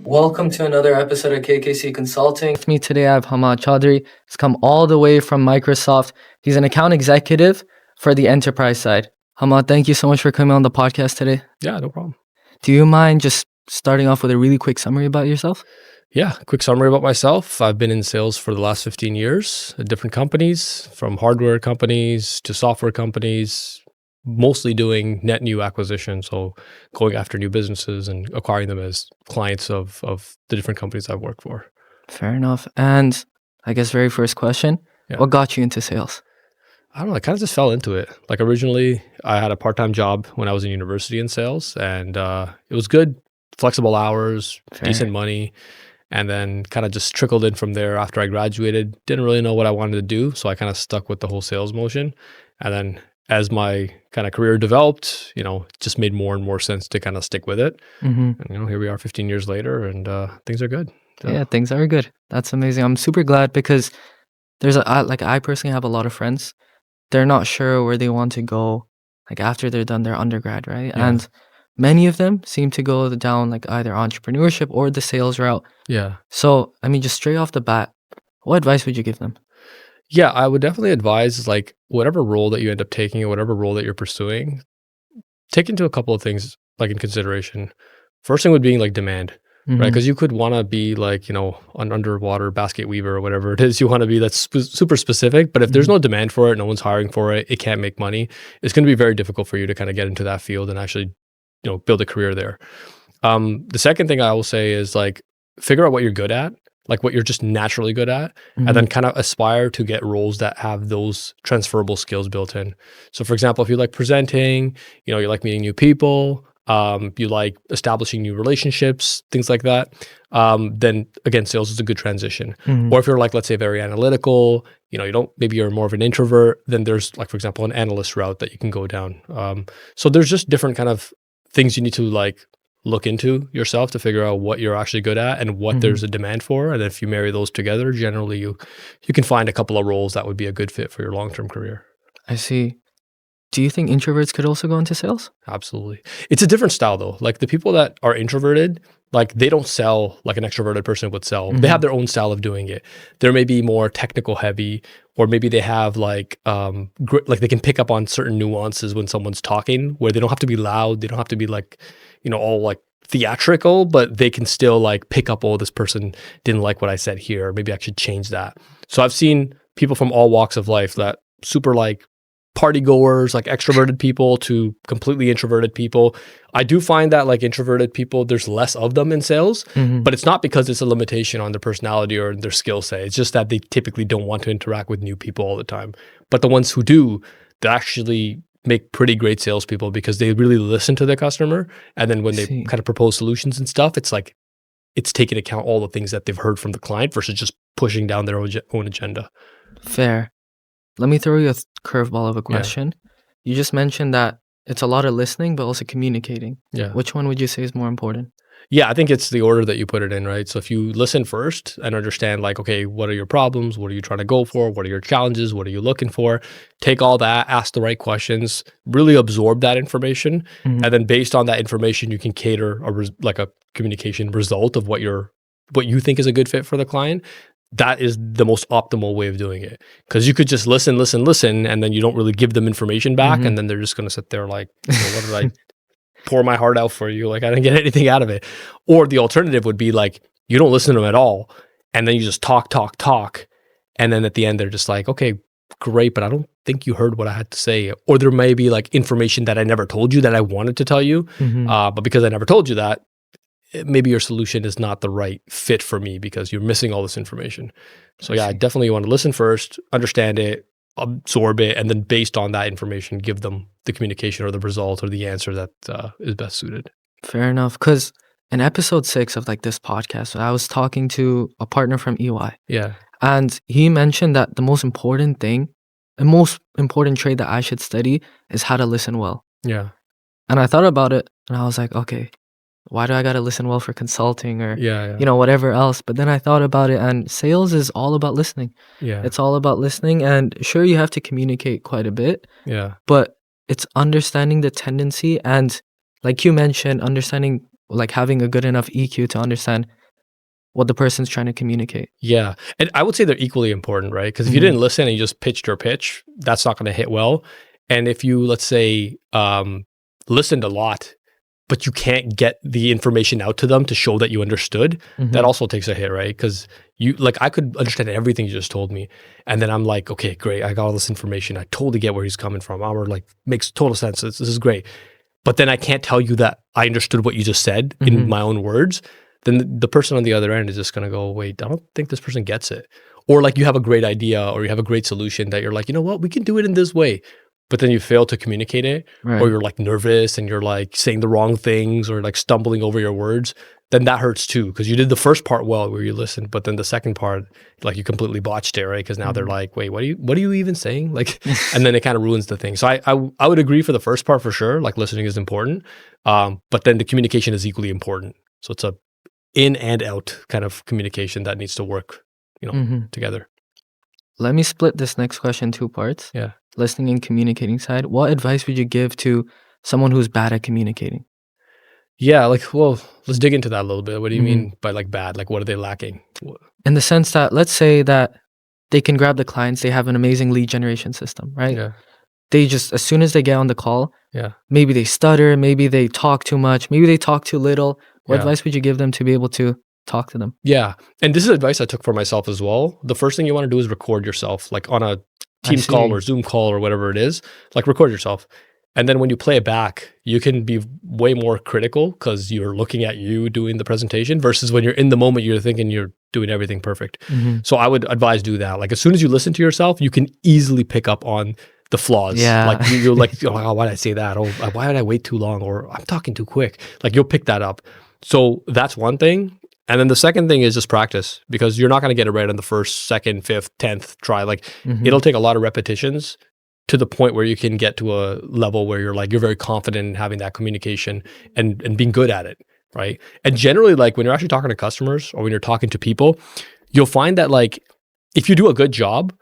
Welcome to another episode of KKC Consulting. With me today, I have Hamad Chaudhry. He's come all the way from Microsoft. He's an account executive for the enterprise side. Hamad, thank you so much for coming on the podcast today. Yeah, no problem. Do you mind just starting off with a really quick summary about yourself? Yeah, quick summary about myself. I've been in sales for the last 15 years at different companies, from hardware companies to software companies, mostly doing net new acquisition. So going after new businesses and acquiring them as clients of the different companies I've worked for. Fair enough. And I guess very first question, what got you into sales? I don't know, I kind of just fell into it. Like originally, I had a part-time job when I was in university in sales, and it was good, flexible hours, decent money. And then kind of just trickled in from there after I graduated. Didn't really know what I wanted to do, so I kind of stuck with the whole sales motion. And then as my kind of career developed, it just made more and more sense to kind of stick with it. And here we are 15 years later, and things are good. So. Yeah, things are good. That's amazing. I'm super glad because I personally have a lot of friends. They're not sure where they want to go after they're done their undergrad, right? Yeah. And many of them seem to go down either entrepreneurship or the sales route. Yeah. So, just straight off the bat, what advice would you give them? Yeah, I would definitely advise whatever role that you end up taking or whatever role that you're pursuing, take into a couple of things in consideration. First thing would be demand, right? Because you could want to be an underwater basket weaver or whatever it is you want to be that's super specific. But if there's no demand for it, no one's hiring for it, it can't make money, it's going to be very difficult for you to kind of get into that field and actually build a career there. The second thing I will say is figure out what you're good at, what you're just naturally good at, and then kind of aspire to get roles that have those transferable skills built in. So for example, if you like presenting, you like meeting new people, you like establishing new relationships, things like that, then again, sales is a good transition. Or if you're let's say very analytical, maybe you're more of an introvert, then there's for example, an analyst route that you can go down. So there's just different kind of things you need to look into yourself to figure out what you're actually good at and what there's a demand for. And if you marry those together, generally you can find a couple of roles that would be a good fit for your long-term career. I see. Do you think introverts could also go into sales? Absolutely. It's a different style though. The people that are introverted, they don't sell like an extroverted person would sell. They have their own style of doing it. There may be more technical heavy, or maybe they have they can pick up on certain nuances when someone's talking, where they don't have to be loud. They don't have to be all theatrical, but they can still pick up, oh, this person didn't like what I said here. Maybe I should change that. So I've seen people from all walks of life that super party goers, extroverted people to completely introverted people. I do find that introverted people, there's less of them in sales, but it's not because it's a limitation on their personality or their skill set. It's just that they typically don't want to interact with new people all the time. But the ones who do, they actually make pretty great salespeople because they really listen to their customer. And then when they kind of propose solutions and stuff, it's it's taking account all the things that they've heard from the client versus just pushing down their own agenda. Fair. Let me throw you a curveball of a question. Yeah. You just mentioned that it's a lot of listening, but also communicating. Yeah. Which one would you say is more important? Yeah, I think it's the order that you put it in, right? So if you listen first and understand okay, what are your problems? What are you trying to go for? What are your challenges? What are you looking for? Take all that, ask the right questions, really absorb that information. And then based on that information, you can cater a communication result of what you think is a good fit for the client. That is the most optimal way of doing it. Because you could just listen, and then you don't really give them information back. And then they're just going to sit there what did I pour my heart out for you? I didn't get anything out of it. Or the alternative would be you don't listen to them at all. And then you just talk. And then at the end, they're just okay, great, but I don't think you heard what I had to say. Or there may be information that I never told you that I wanted to tell you. But because I never told you that, maybe your solution is not the right fit for me because you're missing all this information. So yeah, I definitely want to listen first, understand it, absorb it, and then based on that information, give them the communication or the result or the answer that is best suited. Fair enough. Because in episode 6 of this podcast, I was talking to a partner from EY. Yeah. And he mentioned that the most important thing, the most important trait that I should study is how to listen well. Yeah. And I thought about it and I was okay, why do I got to listen well for consulting or, whatever else? But then I thought about it, and sales is all about listening. Yeah. It's all about listening. And sure, you have to communicate quite a bit. Yeah. But it's understanding the tendency and, like you mentioned, understanding like having a good enough EQ to understand what the person's trying to communicate. Yeah. And I would say they're equally important, right? Because if you didn't listen and you just pitched your pitch, that's not going to hit well. And if you, let's say, listened a lot, but you can't get the information out to them to show that you understood, that also takes a hit, right? Because I could understand everything you just told me. And then I'm like, okay, great. I got all this information. I totally get where he's coming from. Or like, makes total sense. This is great. But then I can't tell you that I understood what you just said in my own words. Then the person on the other end is just going to go, wait, I don't think this person gets it. Or like you have a great idea or you have a great solution that you're like, you know what, we can do it in this way. But then you fail to communicate it, or you're like nervous and you're like saying the wrong things or like stumbling over your words, then that hurts too. Because you did the first part well where you listened, but then the second part, like you completely botched it, right? Because now they're like, wait, what are you even saying? Like, and then it kind of ruins the thing. So I would agree for the first part for sure, like listening is important. But then the communication is equally important. So it's a in and out kind of communication that needs to work, together. Let me split this next question 2 parts. Yeah. Listening and communicating side. What advice would you give to someone who's bad at communicating? Yeah, like, well, let's dig into that a little bit. What do you mean by like bad? Like, what are they lacking? In the sense that, let's say that they can grab the clients, they have an amazing lead generation system, right? Yeah. They just, as soon as they get on the call, Yeah. maybe they stutter, maybe they talk too much, maybe they talk too little. What advice would you give them to be able to talk to them? Yeah. And this is advice I took for myself as well. The first thing you want to do is record yourself, like on a Teams call or Zoom call or whatever it is, like record yourself. And then when you play it back, you can be way more critical because you're looking at you doing the presentation versus when you're in the moment, you're thinking you're doing everything perfect. So I would advise do that. Like as soon as you listen to yourself, you can easily pick up on the flaws. Yeah. Like you're like, oh, why did I say that? Oh, why did I wait too long? Or I'm talking too quick. Like you'll pick that up. So that's one thing. And then the second thing is just practice because you're not going to get it right on the first, second, fifth, 10th try. Like it'll take a lot of repetitions to the point where you can get to a level where you're like, you're very confident in having that communication and being good at it, right? And generally, like when you're actually talking to customers or when you're talking to people, you'll find that like, if you do a good job,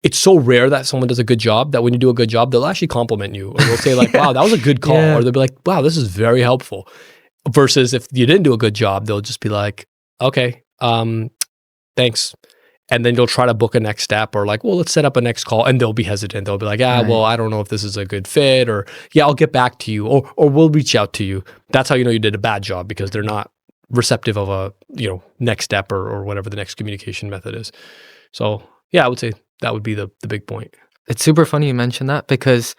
it's so rare that someone does a good job that when you do a good job, they'll actually compliment you or they'll say like, wow, that was a good call. Or they'll be like, wow, this is very helpful. Versus if you didn't do a good job, they'll just be like, okay, thanks. And then you'll try to book a next step or like, well, let's set up a next call. And they'll be hesitant. They'll be like, well, I don't know if this is a good fit or I'll get back to you or we'll reach out to you. That's how you know you did a bad job because they're not receptive of a, next step or whatever the next communication method is. So yeah, I would say that would be the big point. It's super funny you mentioned that because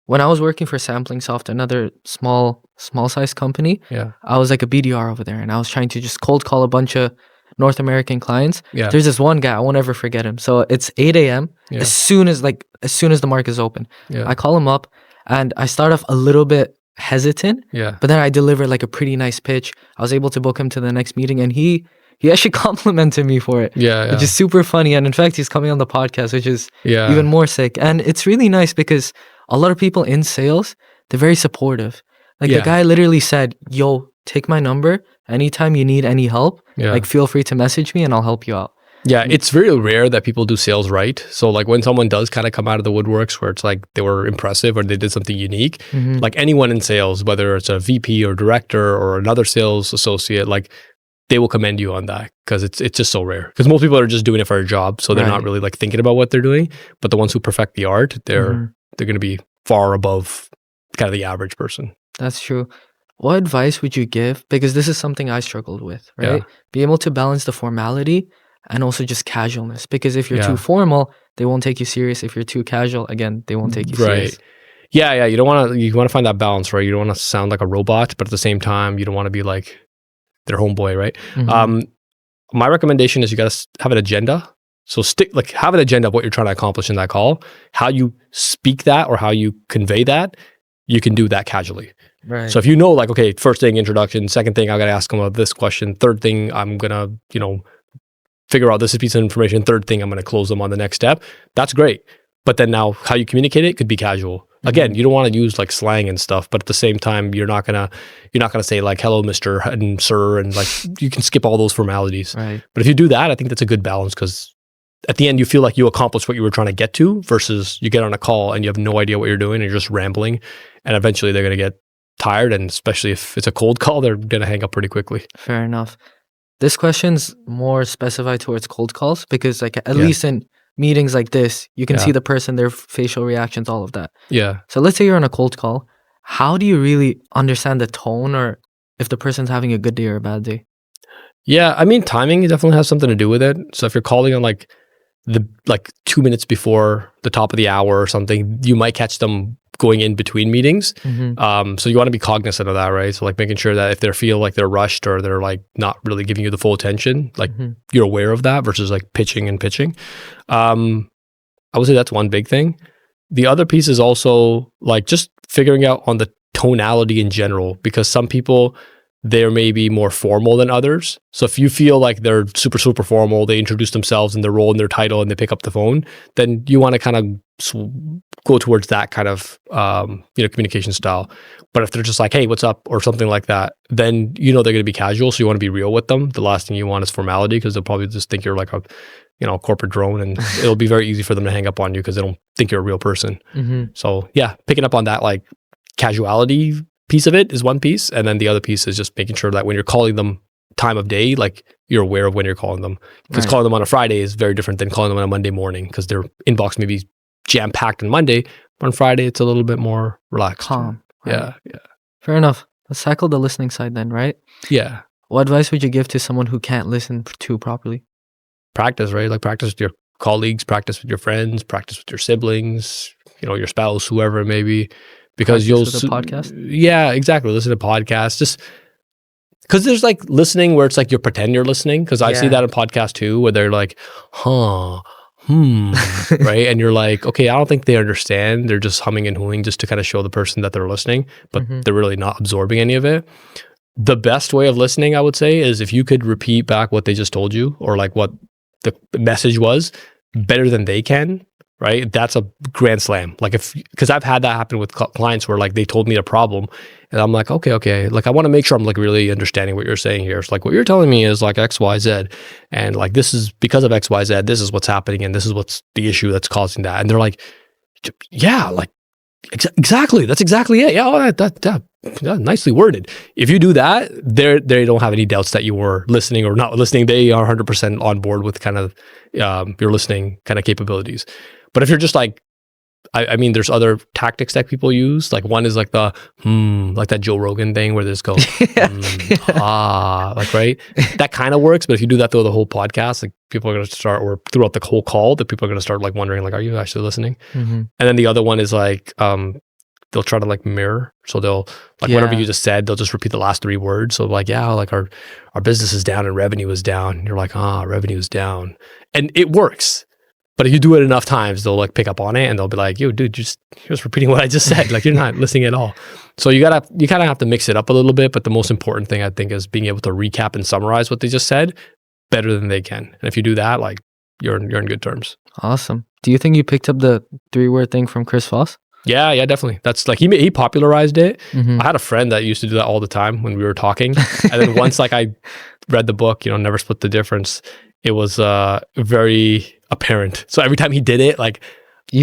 when I was working for Sampling Soft, another small size company, I was like a BDR over there and I was trying to just cold call a bunch of North American clients. There's this one guy, I won't ever forget him. So it's 8 a.m. As soon as the market is open, I call him up and I start off a little bit hesitant, but then I deliver like a pretty nice pitch. I was able to book him to the next meeting and he actually complimented me for it, which is super funny. And in fact, he's coming on the podcast, which is even more sick. And it's really nice because a lot of people in sales, they're very supportive. Like the guy literally said, yo, take my number. Anytime you need any help, like feel free to message me and I'll help you out. Yeah, it's very rare that people do sales right. So like when someone does kind of come out of the woodworks where it's like they were impressive or they did something unique, like anyone in sales, whether it's a VP or director or another sales associate, like they will commend you on that because it's just so rare. Because most people are just doing it for a job. So they're not really like thinking about what they're doing. But the ones who perfect the art, they're going to be far above kind of the average person. That's true. What advice would you give? Because this is something I struggled with, right? Be able to balance the formality and also just casualness. Because if you're too formal, they won't take you serious. If you're too casual, again, they won't take you serious. Yeah. You want to find that balance, right? You don't want to sound like a robot, but at the same time, you don't want to be like their homeboy, right? My recommendation is you got to have an agenda. So have an agenda of what you're trying to accomplish in that call. How you speak that or how you convey that, you can do that casually. Right. So if you know, like, okay, first thing, introduction, second thing, I got to ask them about this question, third thing, I'm going to, figure out this piece of information, third thing, I'm going to close them on the next step. That's great. But then now how you communicate it could be casual. Again, you don't want to use like slang and stuff, but at the same time, you're not gonna say like hello, Mr. and Sir, and like you can skip all those formalities. Right. But if you do that, I think that's a good balance because at the end you feel like you accomplished what you were trying to get to versus you get on a call and you have no idea what you're doing and you're just rambling, and eventually they're gonna get tired, and especially if it's a cold call, they're gonna hang up pretty quickly. Fair enough. This question's more specified towards cold calls because, like, at Yeah. least in meetings like this, you can Yeah. see the person, their facial reactions, all of that. Yeah. So let's say you're on a cold call. How do you really understand the tone or if the person's having a good day or a bad day? Yeah, I mean, timing definitely has something to do with it. So if you're calling on like 2 minutes before the top of the hour or something, you might catch them going in between meetings. So you want to be cognizant of that, right? So like making sure that if they feel like they're rushed or they're like not really giving you the full attention, like you're aware of that versus like pitching and pitching. I would say that's one big thing. The other piece is also like just figuring out on the tonality in general, because some people, they're maybe more formal than others. So if you feel like they're super, super formal, they introduce themselves and their role and their title and they pick up the phone, then you want to kind of go towards that kind of, communication style. But if they're just like, hey, what's up? Or something like that, then they're going to be casual. So you want to be real with them. The last thing you want is formality, because they'll probably just think you're like a, corporate drone, and it'll be very easy for them to hang up on you because they don't think you're a real person. So yeah, picking up on that like casuality piece of it is one piece, and then the other piece is just making sure that when you're calling them time of day, like you're aware of when you're calling them, because calling them on a Friday is very different than calling them on a Monday morning, because their inbox may be jam-packed on Monday, but on Friday it's a little bit more relaxed, calm. Right? Yeah. Fair enough. Let's tackle the listening side then, right? Yeah. What advice would you give to someone who can't listen to properly? Practice, right? Like practice with your colleagues, practice with your friends, practice with your siblings, your spouse, whoever it may be. Because Practice with a podcast? Yeah, exactly. Listen to podcasts. Just because there's like listening where it's like you pretend you're listening. Because I see that in podcasts too, where they're like, right? And you're like, okay, I don't think they understand. They're just humming and hooing just to kind of show the person that they're listening, but they're really not absorbing any of it. The best way of listening, I would say, is if you could repeat back what they just told you, or like what the message was better than they can. Right? That's a grand slam. Like because I've had that happen with clients where like they told me a problem and I'm like, okay. Like I want to make sure I'm like really understanding what you're saying here. It's like, what you're telling me is like X, Y, Z. And like, this is because of X, Y, Z, this is what's happening. And this is what's the issue that's causing that. And they're like, yeah, like exactly. That's exactly it. Yeah. Oh, that nicely worded. If you do that, they don't have any doubts that you were listening or not listening. They are 100% on board with kind of your listening kind of capabilities. But if you're just like, I mean, there's other tactics that people use. Like one is like the like that Joe Rogan thing where they just go, like, right? That kind of works. But if you do that through the whole podcast, like people are going to start, or throughout the whole call, that people are going to start like wondering, like, are you actually listening? And then the other one is like, they'll try to like mirror. So they'll like whatever you just said, they'll just repeat the last 3 words. So like, yeah, like our business is down and revenue is down. And you're like, revenue is down. And it works. But if you do it enough times, they'll like pick up on it and they'll be like, yo, dude, you're just repeating what I just said. Like you're not listening at all. So you kind of have to mix it up a little bit. But the most important thing I think is being able to recap and summarize what they just said better than they can. And if you do that, like you're in good terms. Awesome. Do you think you picked up the 3-word thing from Chris Voss? Yeah, definitely. That's like he popularized it. I had a friend that used to do that all the time when we were talking. And then once like I read the book, Never Split the Difference, it was very apparent. So every time he did it, like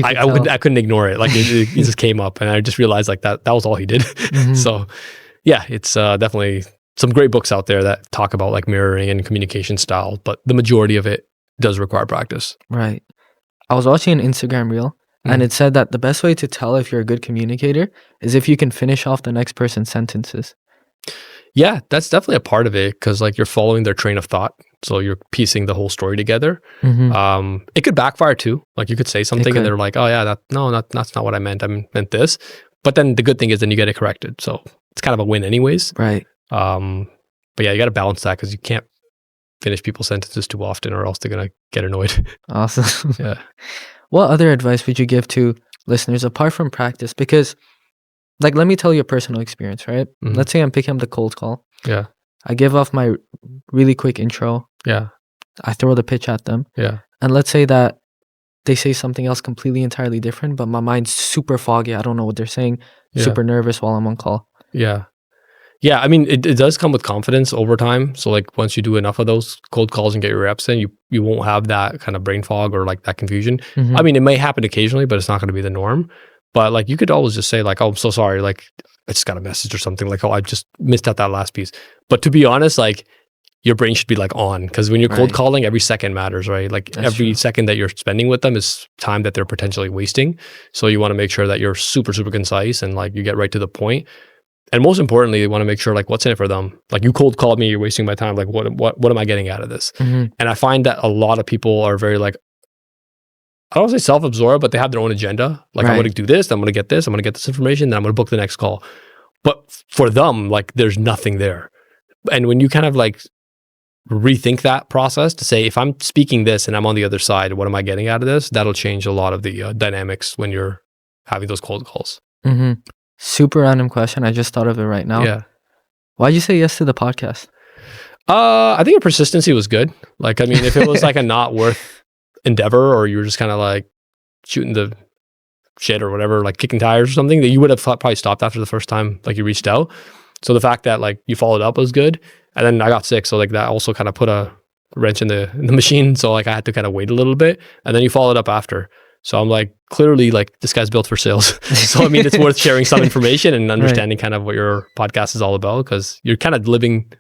I couldn't ignore it. Like it just came up, and I just realized like that was all he did. So yeah, it's definitely some great books out there that talk about like mirroring and communication style, but the majority of it does require practice. Right. I was watching an Instagram reel and it said that the best way to tell if you're a good communicator is if you can finish off the next person's sentences. Yeah, that's definitely a part of it, because like you're following their train of thought. So you're piecing the whole story together. It could backfire too. Like you could say something and they're like, oh yeah, that's not what I meant. I meant this. But then the good thing is then you get it corrected. So it's kind of a win anyways. Right. But yeah, you got to balance that, because you can't finish people's sentences too often or else they're going to get annoyed. Awesome. Yeah. What other advice would you give to listeners apart from practice? Because like, let me tell you a personal experience, right? Let's say I'm picking up the cold call. Yeah. I give off my really quick intro. Yeah. I throw the pitch at them. Yeah. And let's say that they say something else completely entirely different, but my mind's super foggy. I don't know what they're saying. Super nervous while I'm on call. Yeah. Yeah. I mean, it does come with confidence over time. So like once you do enough of those cold calls and get your reps in, you won't have that kind of brain fog or like that confusion. I mean, it may happen occasionally, but it's not going to be the norm. But like you could always just say like, "Oh, I'm so sorry. Like I just got a message or something. Like, oh, I just missed out that last piece." But to be honest, like your brain should be like on, because when you're cold Right. calling, every second matters, right? Like That's every true. second that you're spending with them is time that they're potentially wasting. So you want to make sure that you're super, super concise and like you get right to the point. And most importantly, you want to make sure like what's in it for them. Like you cold called me, you're wasting my time. Like what am I getting out of this? Mhm. And I find that a lot of people are very like, I don't want to say self-absorbed, but they have their own agenda. Like I'm going to Right. do this, I'm going to get this, I'm going to get this information, then I'm going to book the next call. But for them, like there's nothing there. And when you kind of like rethink that process to say, if I'm speaking this and I'm on the other side, what am I getting out of this? That'll change a lot of the dynamics when you're having those cold calls. Mhm. Super random question. I just thought of it right now. Yeah. Why'd you say yes to the podcast? I think your persistency was good. Like, I mean, if it was like a not worth endeavor, or you were just kind of like shooting the shit or whatever, like kicking tires or something, that you would have probably stopped after the first time, like you reached out. So the fact that like you followed up was good. And then I got sick. So like that also kind of put a wrench in the machine. So like I had to kind of wait a little bit, and then you followed up after. So I'm like, clearly like this guy's built for sales. So I mean, it's worth sharing some information and understanding kind of what your podcast is all about, because you're kind of living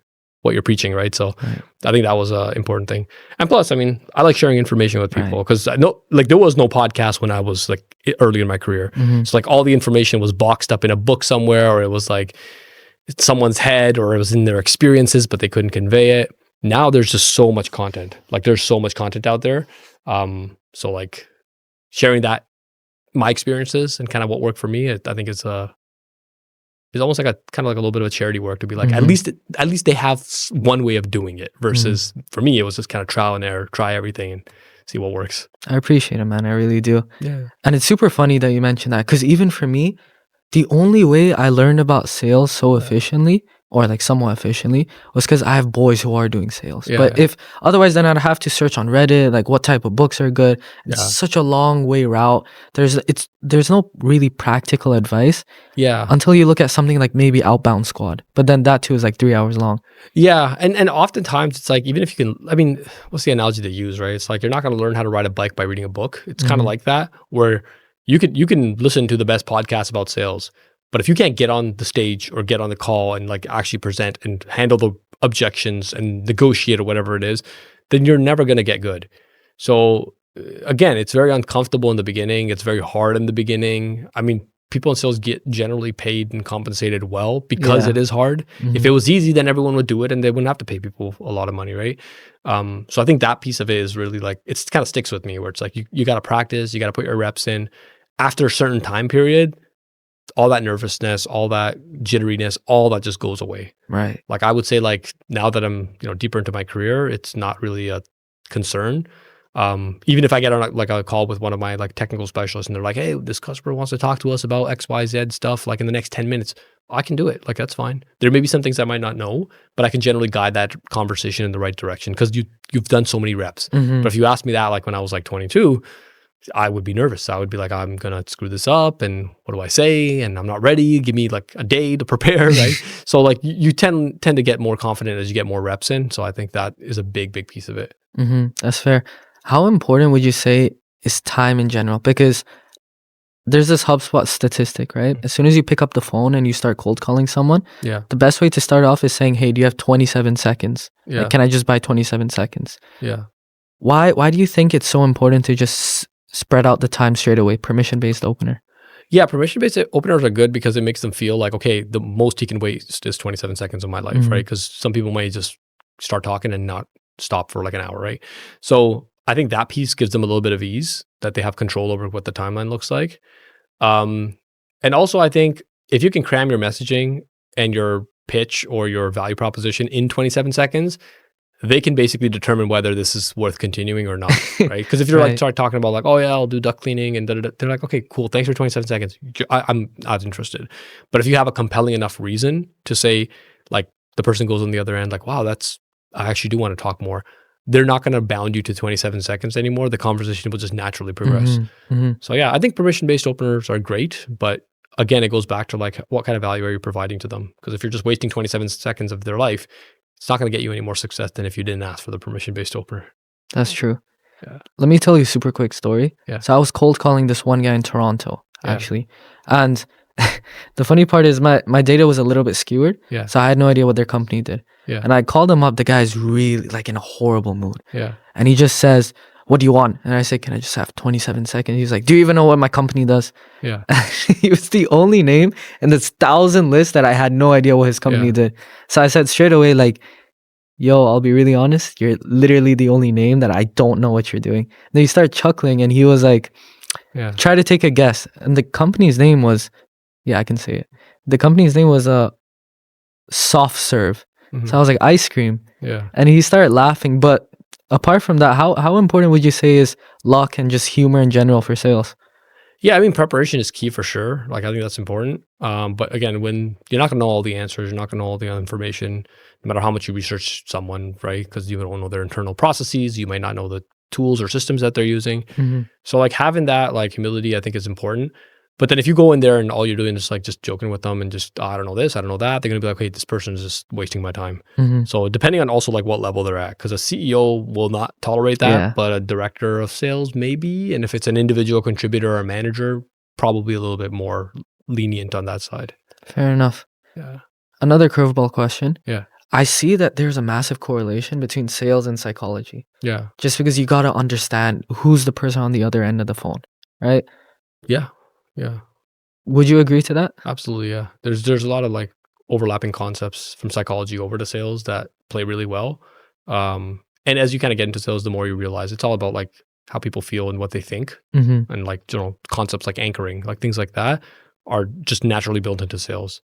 what you're preaching, right? So Right. I think that was an important thing. And plus, I mean, I like sharing information with people, Right. because I know like there was no podcast when I was like early in my career. Mhm. So like all the information was boxed up in a book somewhere, or it was like someone's head, or it was in their experiences, but they couldn't convey it. Now there's just so much content. Like there's so much content out there. So like sharing that, my experiences and kind of what worked for me, I think it's almost like a kind of like a little bit of a charity work to be like, at Mhm. least they have one way of doing it, Mhm. versus for me, it was just kind of trial and error, try everything and see what works. I appreciate it, man. I really do. Yeah. And it's super funny that you mentioned that, because even for me, the only way I learned about sales so efficiently, or like somewhat efficiently, was because I have boys who are doing sales. Yeah, But yeah. if otherwise, then I'd have to search on Reddit, like what type of books are good. It's Yeah. such a long way route. There's no really practical advice Yeah. until you look at something like maybe Outbound Squad. But then that too is like 3 hours long. Yeah. And oftentimes it's like, even if you can, I mean, what's the analogy they use, right? It's like, you're not going to learn how to ride a bike by reading a book. It's kind of Mhm. like that, where you can listen to the best podcasts about sales, but if you can't get on the stage or get on the call and like actually present and handle the objections and negotiate or whatever it is, then you're never going to get good. So again, it's very uncomfortable in the beginning. It's very hard in the beginning. I mean, people in sales get generally paid and compensated well because Yeah. it is hard. If Mhm. it was easy, then everyone would do it and they wouldn't have to pay people a lot of money, right? So I think that piece of it is really like, it's kind of sticks with me, where it's like you got to practice, you got to put your reps in. After a certain time period, all that nervousness, all that jitteriness, all that just goes away. Right. Like I would say, like now that I'm deeper into my career, it's not really a concern. Even if I get on like a call with one of my like technical specialists and they're like, "Hey, this customer wants to talk to us about XYZ stuff like in the next 10 minutes," I can do it. Like that's fine. There may be some things I might not know, but I can generally guide that conversation in the right direction, because you've done so many reps. Mhm. But if you asked me that like when I was like 22, I would be nervous. I would be like, I'm gonna screw this up, and what do I say? And I'm not ready. Give me like a day to prepare, right? So like you tend to get more confident as you get more reps in. So I think that is a big piece of it. That's fair. How important would you say is time in general? Because there's this HubSpot statistic, right? As soon as you pick up the phone and you start cold calling someone, Yeah, the best way to start off is saying, "Hey, do you have 27 seconds? yeah, Like, can I just buy 27 seconds?" yeah. Why do you think it's so important to just spread out the time straight away? Permission-based opener. Yeah, permission-based openers are good because it makes them feel like, okay, the most he can waste is 27 seconds of my life, Mhm. right? Because some people may just start talking and not stop for like an hour, right? So I think that piece gives them a little bit of ease, that they have control over what the timeline looks like. And also I think if you can cram your messaging and your pitch or your value proposition in 27 seconds, they can basically determine whether this is worth continuing or not, right? Because if you're like Right. start talking about like, oh yeah, I'll do duct cleaning and da-da-da, they're like, okay, cool, thanks for 27 seconds. I'm not interested. But if you have a compelling enough reason to say, like the person goes on the other end, like, wow, I actually do want to talk more. They're not going to bound you to 27 seconds anymore. The conversation will just naturally progress. Mhm. Mhm. So yeah, I think permission-based openers are great, but again, it goes back to like, what kind of value are you providing to them? Because if you're just wasting 27 seconds of their life, it's not going to get you any more success than if you didn't ask for the permission-based opener. That's true. Yeah. Let me tell you a super quick story. Yeah. So I was cold calling this one guy in Toronto, Yeah. actually. And the funny part is my data was a little bit skewered, Yeah. so I had no idea what their company did. Yeah. And I called him up. The guy's really like in a horrible mood. Yeah. And he just says, "What do you want?" And I said, "Can I just have 27 seconds?" He's like, "Do you even know what my company does?" Yeah. He was the only name in this 1,000 list that I had no idea what his company Yeah. did. So I said straight away, like, "Yo, I'll be really honest. You're literally the only name that I don't know what you're doing." Then he started chuckling and he was like, Yeah. "Try to take a guess." And the company's name was, yeah, I can say it. The company's name was Soft Serve. Mhm. So I was like, ice cream. Yeah. And he started laughing. But apart from that, how important would you say is luck and just humor in general for sales? Yeah, I mean, preparation is key for sure. Like, I think that's important. But again, when you're not gonna know all the answers, you're not gonna know all the information, no matter how much you research someone, right? Because you don't know their internal processes, you might not know the tools or systems that they're using. Hmm. So, like, having that like humility, I think, is important. But then if you go in there and all you're doing is like just joking with them and just, "Oh, I don't know this, I don't know that," they're gonna be like, "Hey, this person is just wasting my time." Hmm. So depending on also like what level they're at, because a CEO will not tolerate that, Yeah, but a director of sales maybe, and if it's an individual contributor or a manager, probably a little bit more lenient on that side. fair enough. Yeah. Another curveball question. Yeah. I see that there's a massive correlation between sales and psychology, Yeah. just because you got to understand who's the person on the other end of the phone, right? Yeah. Yeah. Would you agree to that? Absolutely. Yeah. There's a lot of like overlapping concepts from psychology over to sales that play really well. And as you kind of get into sales, the more you realize it's all about like how people feel and what they think, Hmm. and like concepts like anchoring, like things like that, are just naturally built into sales.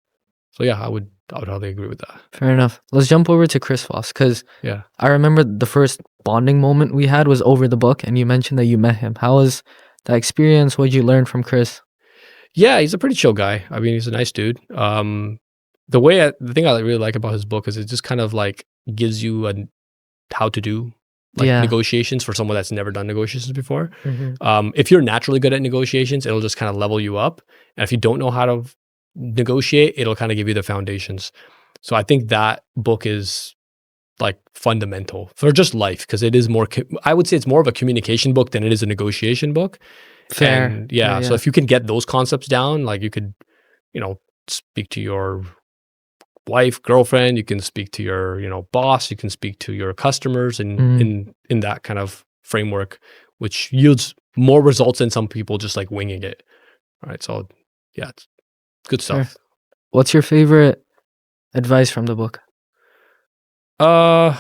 So yeah, I would totally agree with that. Fair enough. Let's jump over to Chris Voss, because Yeah. I remember the first bonding moment we had was over the book, and you mentioned that you met him. How was that experience? What did you learn from Chris? Yeah, he's a pretty chill guy. I mean, he's a nice dude. The thing I really like about his book is it just kind of like gives you a how to do like Yeah. negotiations for someone that's never done negotiations before. Hmm. If you're naturally good at negotiations, it'll just kind of level you up. And if you don't know how to negotiate, it'll kind of give you the foundations. So I think that book is like fundamental for just life, because it is more, I would say it's more of a communication book than it is a negotiation book. Fair. And Yeah, yeah, so yeah. if you can get those concepts down, like you could, speak to your wife, girlfriend, you can speak to your, boss, you can speak to your customers in Mhm. in that kind of framework, which yields more results than some people just like winging it. Right. So yeah, it's good Fair. stuff. What's your favorite advice from the book? Uh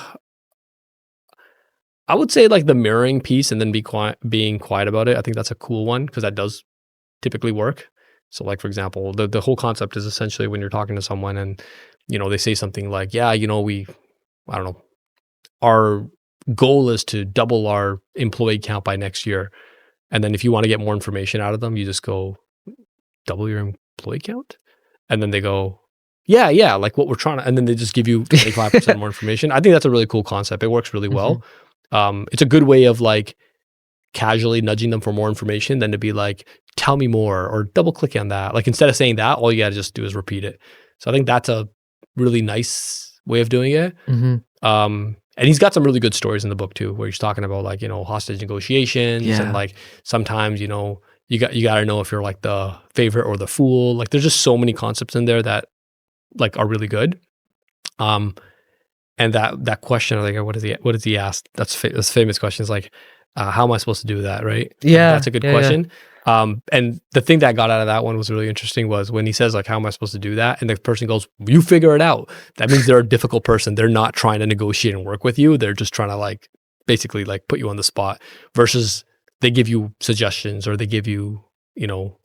I would say like the mirroring piece and then being quiet about it. I think that's a cool one because that does typically work. So like for example, the whole concept is essentially when you're talking to someone and they say something like, "Yeah, I don't know, our goal is to double our employee count by next year." And then if you want to get more information out of them, you just go, "Double your employee count?" And then they go, "Yeah, yeah, like what we're trying to," and then they just give you 25% more information. I think that's a really cool concept. It works really well. Mhm. It's a good way of like casually nudging them for more information than to be like, "Tell me more," or double click on that. Like instead of saying that, all you got to just do is repeat it. So I think that's a really nice way of doing it. Mhm. And he's got some really good stories in the book too, where he's talking about like, hostage negotiations and Yeah. like sometimes, you got to know if you're like the favorite or the fool. Like there's just so many concepts in there that like are really good. Um, and that question, like, what is he asked? That's famous question is like, how am I supposed to do that? Right. Like, Yeah. that's a good Yeah. Yeah. question. And the thing that I got out of that one was really interesting was when he says like, how am I supposed to do that? And the person goes, you figure it out. That means they're a difficult person. They're not trying to negotiate and work with you. They're just trying to like, basically like put you on the spot versus they give you suggestions or they give you,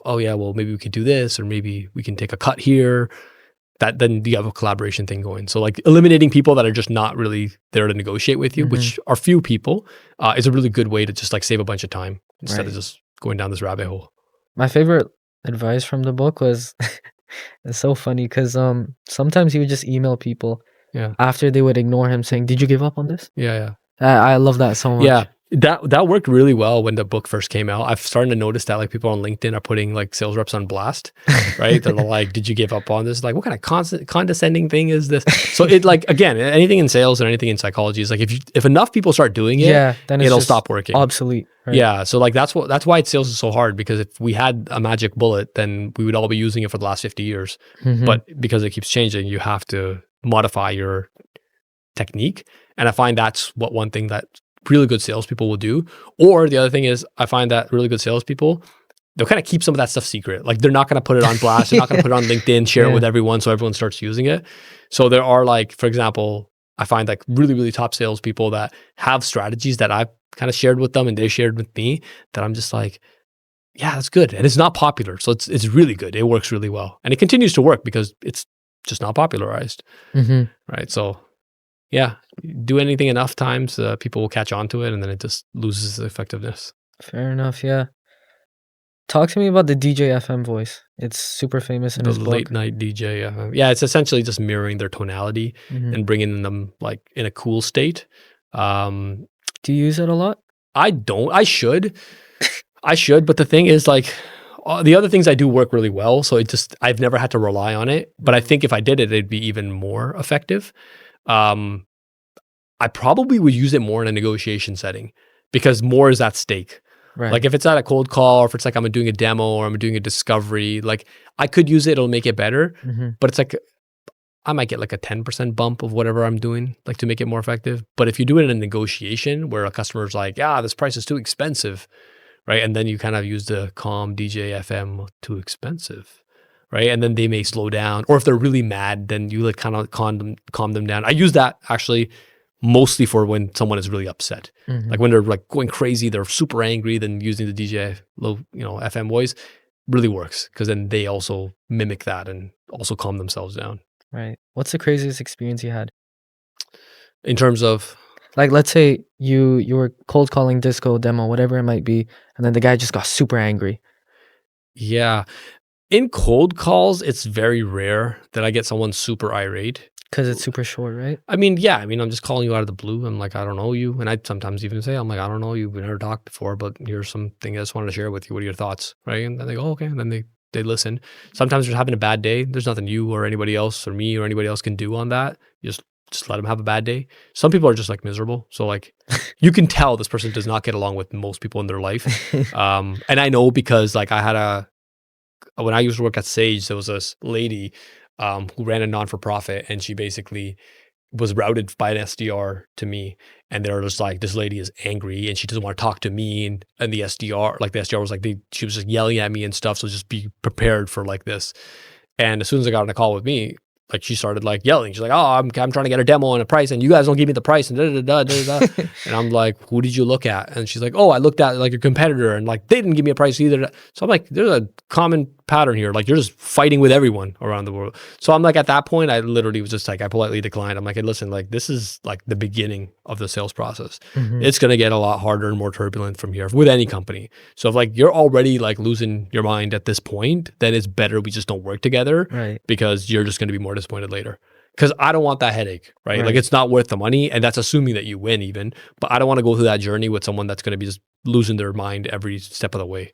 oh yeah, well maybe we could do this or maybe we can take a cut here. That then you have a collaboration thing going. So like eliminating people that are just not really there to negotiate with you, Mhm. which are few people, is a really good way to just like save a bunch of time instead of Right. just going down this rabbit hole. My favorite advice from the book was it's so funny because sometimes he would just email people Yeah. after they would ignore him saying, "Did you give up on this?" Yeah. Yeah. I love that so Yeah. much. That worked really well when the book first came out. I've started to notice that like people on LinkedIn are putting like sales reps on blast, right? They're like, "Did you give up on this? Like, what kind of condescending thing is this?" So it like again, anything in sales and anything in psychology is like if enough people start doing it, Yeah, then it's it'll just stop working. obsolete, right? Yeah, so like that's why sales is so hard because if we had a magic bullet, then we would all be using it for the last 50 years. Mhm. But because it keeps changing, you have to modify your technique. And I find that's what one thing that really good salespeople will do. Or the other thing is I find that really good salespeople, they'll kind of keep some of that stuff secret. Like they're not going to put it on blast. They're not going to put it on LinkedIn, share it Yeah. with everyone so everyone starts using it. So there are like, for example, I find like really, really top salespeople that have strategies that I've kind of shared with them and they shared with me that I'm just like, yeah, that's good. And it's not popular. So it's really good. It works really well. And it continues to work because it's just not popularized. Mhm. Right. So yeah, do anything enough times, people will catch on to it and then it just loses its effectiveness. Fair enough, yeah. Talk to me about the DJ FM voice. It's super famous in The his late book. night DJ. Yeah, it's essentially just mirroring their tonality Mhm. and bringing them like in a cool state. Um, Do you use it a lot? I don't. I should. But the thing is, like, the other things I do work really well. So I've never had to rely on it. But I Mhm. think if I did it, it'd be even more effective. Um, I probably would use it more in a negotiation setting because more is at stake. Right. Like if it's at a cold call or if it's like I'm doing a demo or I'm doing a discovery, like I could use it, it'll make it better. Mhm. But it's like I might get like a 10% bump of whatever I'm doing, like to make it more effective. But if you do it in a negotiation where a customer's like, yeah, this price is too expensive, right? And then you kind of use the calm DJ FM too expensive, right? And then they may slow down. Or if they're really mad, then you like kind of calm them down. I use that actually mostly for when someone is really upset. Like Mhm. when they're like going crazy, they're super angry, then using the DJ low, FM voice really works because then they also mimic that and also calm themselves down. Right. What's the craziest experience you had? In terms of, Like, let's say you were cold calling disco demo, whatever it might be, and then the guy just got super angry yeah, in cold calls, it's very rare that I get someone super irate. because it's super short, right? I mean, yeah, I mean, I'm just calling you out of the blue. I'm like, I don't know you. And I sometimes even say, I'm like, I don't know you. We never talked before, but here's something I just wanted to share with you. What are your thoughts? Right. And then they go, okay. And then they listen. Sometimes they're having a bad day. There's nothing you or anybody else or me or anybody else can do on that. Just let them have a bad day. Some people are just like miserable. So like you can tell this person does not get along with most people in their life. And I know because like when I used to work at Sage, there was this lady who ran a non-for-profit and she basically was routed by an SDR to me. And they were just like, this lady is angry and she doesn't want to talk to me. And the SDR, like the SDR was like, she was just yelling at me and stuff. So just be prepared for like this. And as soon as I got on a call with me, like she started like yelling. She's like, "Oh, I'm trying to get a demo and a price, and you guys don't give me the price." And da da da da da. And I'm like, "Who did you look at?" And she's like, "Oh, I looked at like your competitor, and like they didn't give me a price either." So I'm like, "There's a common pattern here. Like you're just fighting with everyone around the world." So I'm like, at that point, I literally was just like, I politely declined. I'm like, "Hey, listen, like this is like the beginning of the sales process. Mhm. It's gonna get a lot harder and more turbulent from here with any company. So if like you're already like losing your mind at this point, then it's better we just don't work together Right. because you're just going to be more disappointed later." Because I don't want that headache, right? Like Right. it's not worth the money, and that's assuming that you win even. But I don't want to go through that journey with someone that's going to be just losing their mind every step of the way.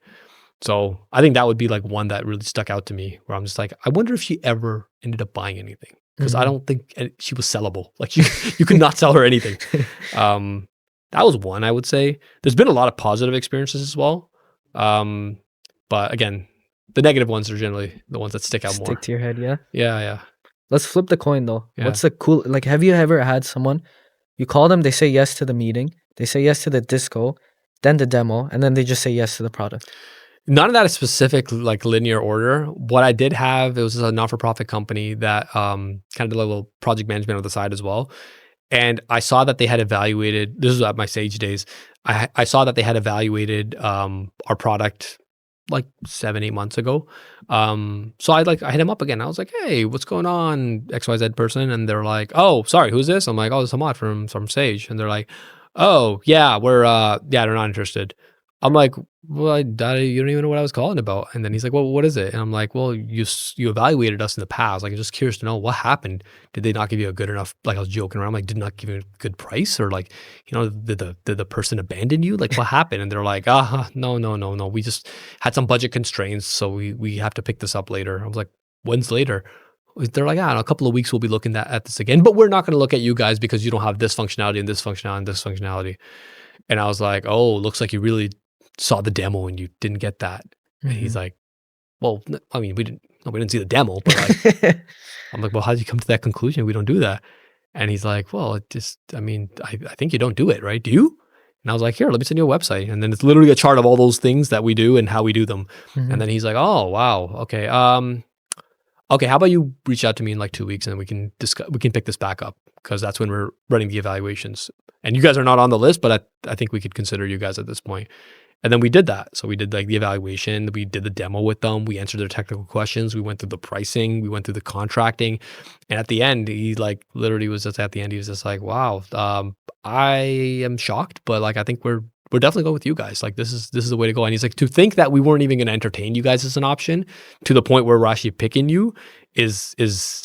So I think that would be like one that really stuck out to me, where I'm just like, I wonder if she ever ended up buying anything because I Mhm. don't think she was sellable. Like you could not sell her anything. Um, that was one I would say. There's been a lot of positive experiences as well, um, but again, the negative ones are generally the ones that stick out Stick more. to your head, yeah. Yeah, yeah, Let's flip the coin though. yeah. What's the cool like have you ever had someone you call them, they say yes to the meeting, they say yes to the disco, then the demo, and then they just say yes to the product? None of that is specific, like linear order. What I did have, it was a not-for-profit company that kind of did a little project management on the side as well. And I saw that they had evaluated, this was at my Sage days. I saw that they had evaluated our product like 7, 8 months ago. So I hit him up again. I was like, "Hey, what's going on, XYZ person?" And they're like, "Oh, sorry, who's this?" I'm like, "Oh, it's Hamad from Sage." And they're like, "Oh, yeah, we're yeah, they're not interested." I'm like, "Well, you don't even know what I was calling about." And then he's like, "Well, what is it?" And I'm like, "Well, you evaluated us in the past. Like, I'm just curious to know what happened. Did they not give you a good enough?" Like, I was joking around. I'm like, "Did not give you a good price, or like, did the person abandon you? Like, what happened?" And they're like, no, no, no, no. We just had some budget constraints, so we have to pick this up later." I was like, "When's later?" They're like, in a couple of weeks we'll be looking at this again, but we're not going to look at you guys because you don't have this functionality and this functionality and this functionality. And I was like, "Oh, looks like you really saw the demo and you didn't get that." And he's Mhm. like, "Well, I mean, we didn't see the demo, but like," I'm like, "Well, how did you come to that conclusion? We don't do that." And he's like, "Well, it just, I mean, I think you don't do it, right? Do you?" And I was like, "Here, let me send you a website." And then it's literally a chart of all those things that we do and how we do them. And Mhm. then he's like, "Oh, wow. Okay. Okay, how about you reach out to me in like 2 weeks and then we can pick this back up because that's when we're running the evaluations. And you guys are not on the list, but I think we could consider you guys at this point." And then we did that. So we did like the evaluation, we did the demo with them, we answered their technical questions, we went through the pricing, we went through the contracting. And at the end, he like literally was just at the end, he was just like, "Wow, I am shocked, but like I think we're definitely going with you guys. Like this is the way to go." And he's like, "To think that we weren't even going to entertain you guys as an option to the point where we're actually picking you is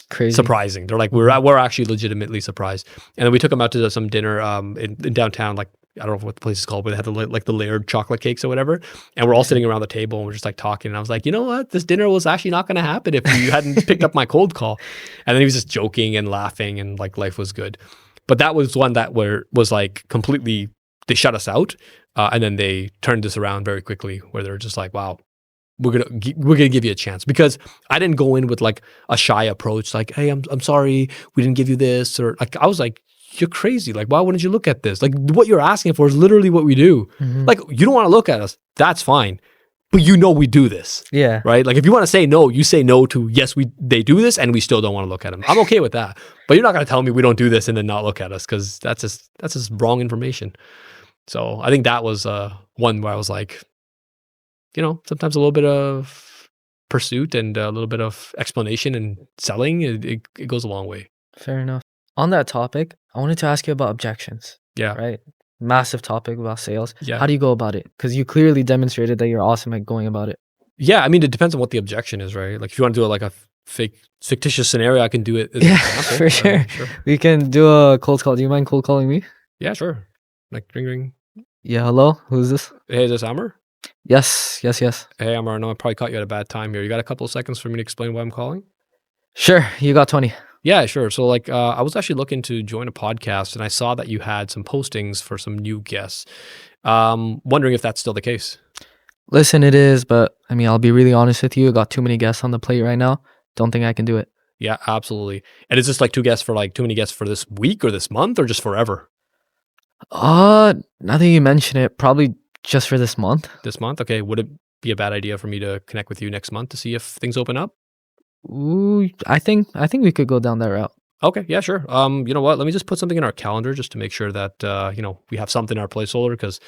Crazy. surprising." They're like, Mhm. we're actually legitimately surprised." And then we took them out to some dinner in downtown, like I don't know what the place is called, but it had like the layered chocolate cakes or whatever. And we're all Mhm. sitting around the table and we're just like talking. And I was like, "You know what? This dinner was actually not going to happen if you hadn't picked up my cold call." And then he was just joking and laughing and like life was good. But that was one that was like completely, they shut us out. And then they turned this around very quickly where they're just like, "Wow, we're gonna give you a chance," because I didn't go in with like a shy approach, like, "Hey, I'm sorry, we didn't give you this," or like I was like, "You're crazy! Like, why wouldn't you look at this? Like, what you're asking for is literally what we do. Mhm. Like, you don't want to look at us, that's fine, but we do this, Yeah. right? Like, if you want to say no, you say no to yes, they do this, and we still don't want to look at them. I'm okay with that, but you're not gonna tell me we don't do this and then not look at us because that's just wrong information." So I think that was one where I was like, sometimes a little bit of pursuit and a little bit of explanation and selling, it goes a long way. Fair enough. On that topic, I wanted to ask you about objections, Yeah. right? Massive topic about sales. Yeah. How do you go about it? Because you clearly demonstrated that you're awesome at going about it. Yeah. I mean, it depends on what the objection is, right? Like if you want to do it like a fictitious scenario, I can do it as an Yeah, example. for sure. Sure. We can do a cold call. Do you mind cold calling me? Yeah, sure. Like ring ring. Yeah, hello? Who's this? Hey, is this Amr? Yes, yes, yes. Hey, Amr, I know I probably caught you at a bad time here. You got a couple of seconds for me to explain why I'm calling? Sure, you got 20. Yeah, sure. So like I was actually looking to join a podcast and I saw that you had some postings for some new guests. Wondering if that's still the case. Listen, it is, but I mean, I'll be really honest with you. I got too many guests on the plate right now. Don't think I can do it. Yeah, absolutely. And is this like too many guests for this week or this month or just forever? Now that you mention it, probably just for this month. This month? Okay. Would it be a bad idea for me to connect with you next month to see if things open up? Ooh, I think we could go down that route. Okay, yeah, sure. You know what? Let me just put something in our calendar just to make sure that we have something in our placeholder because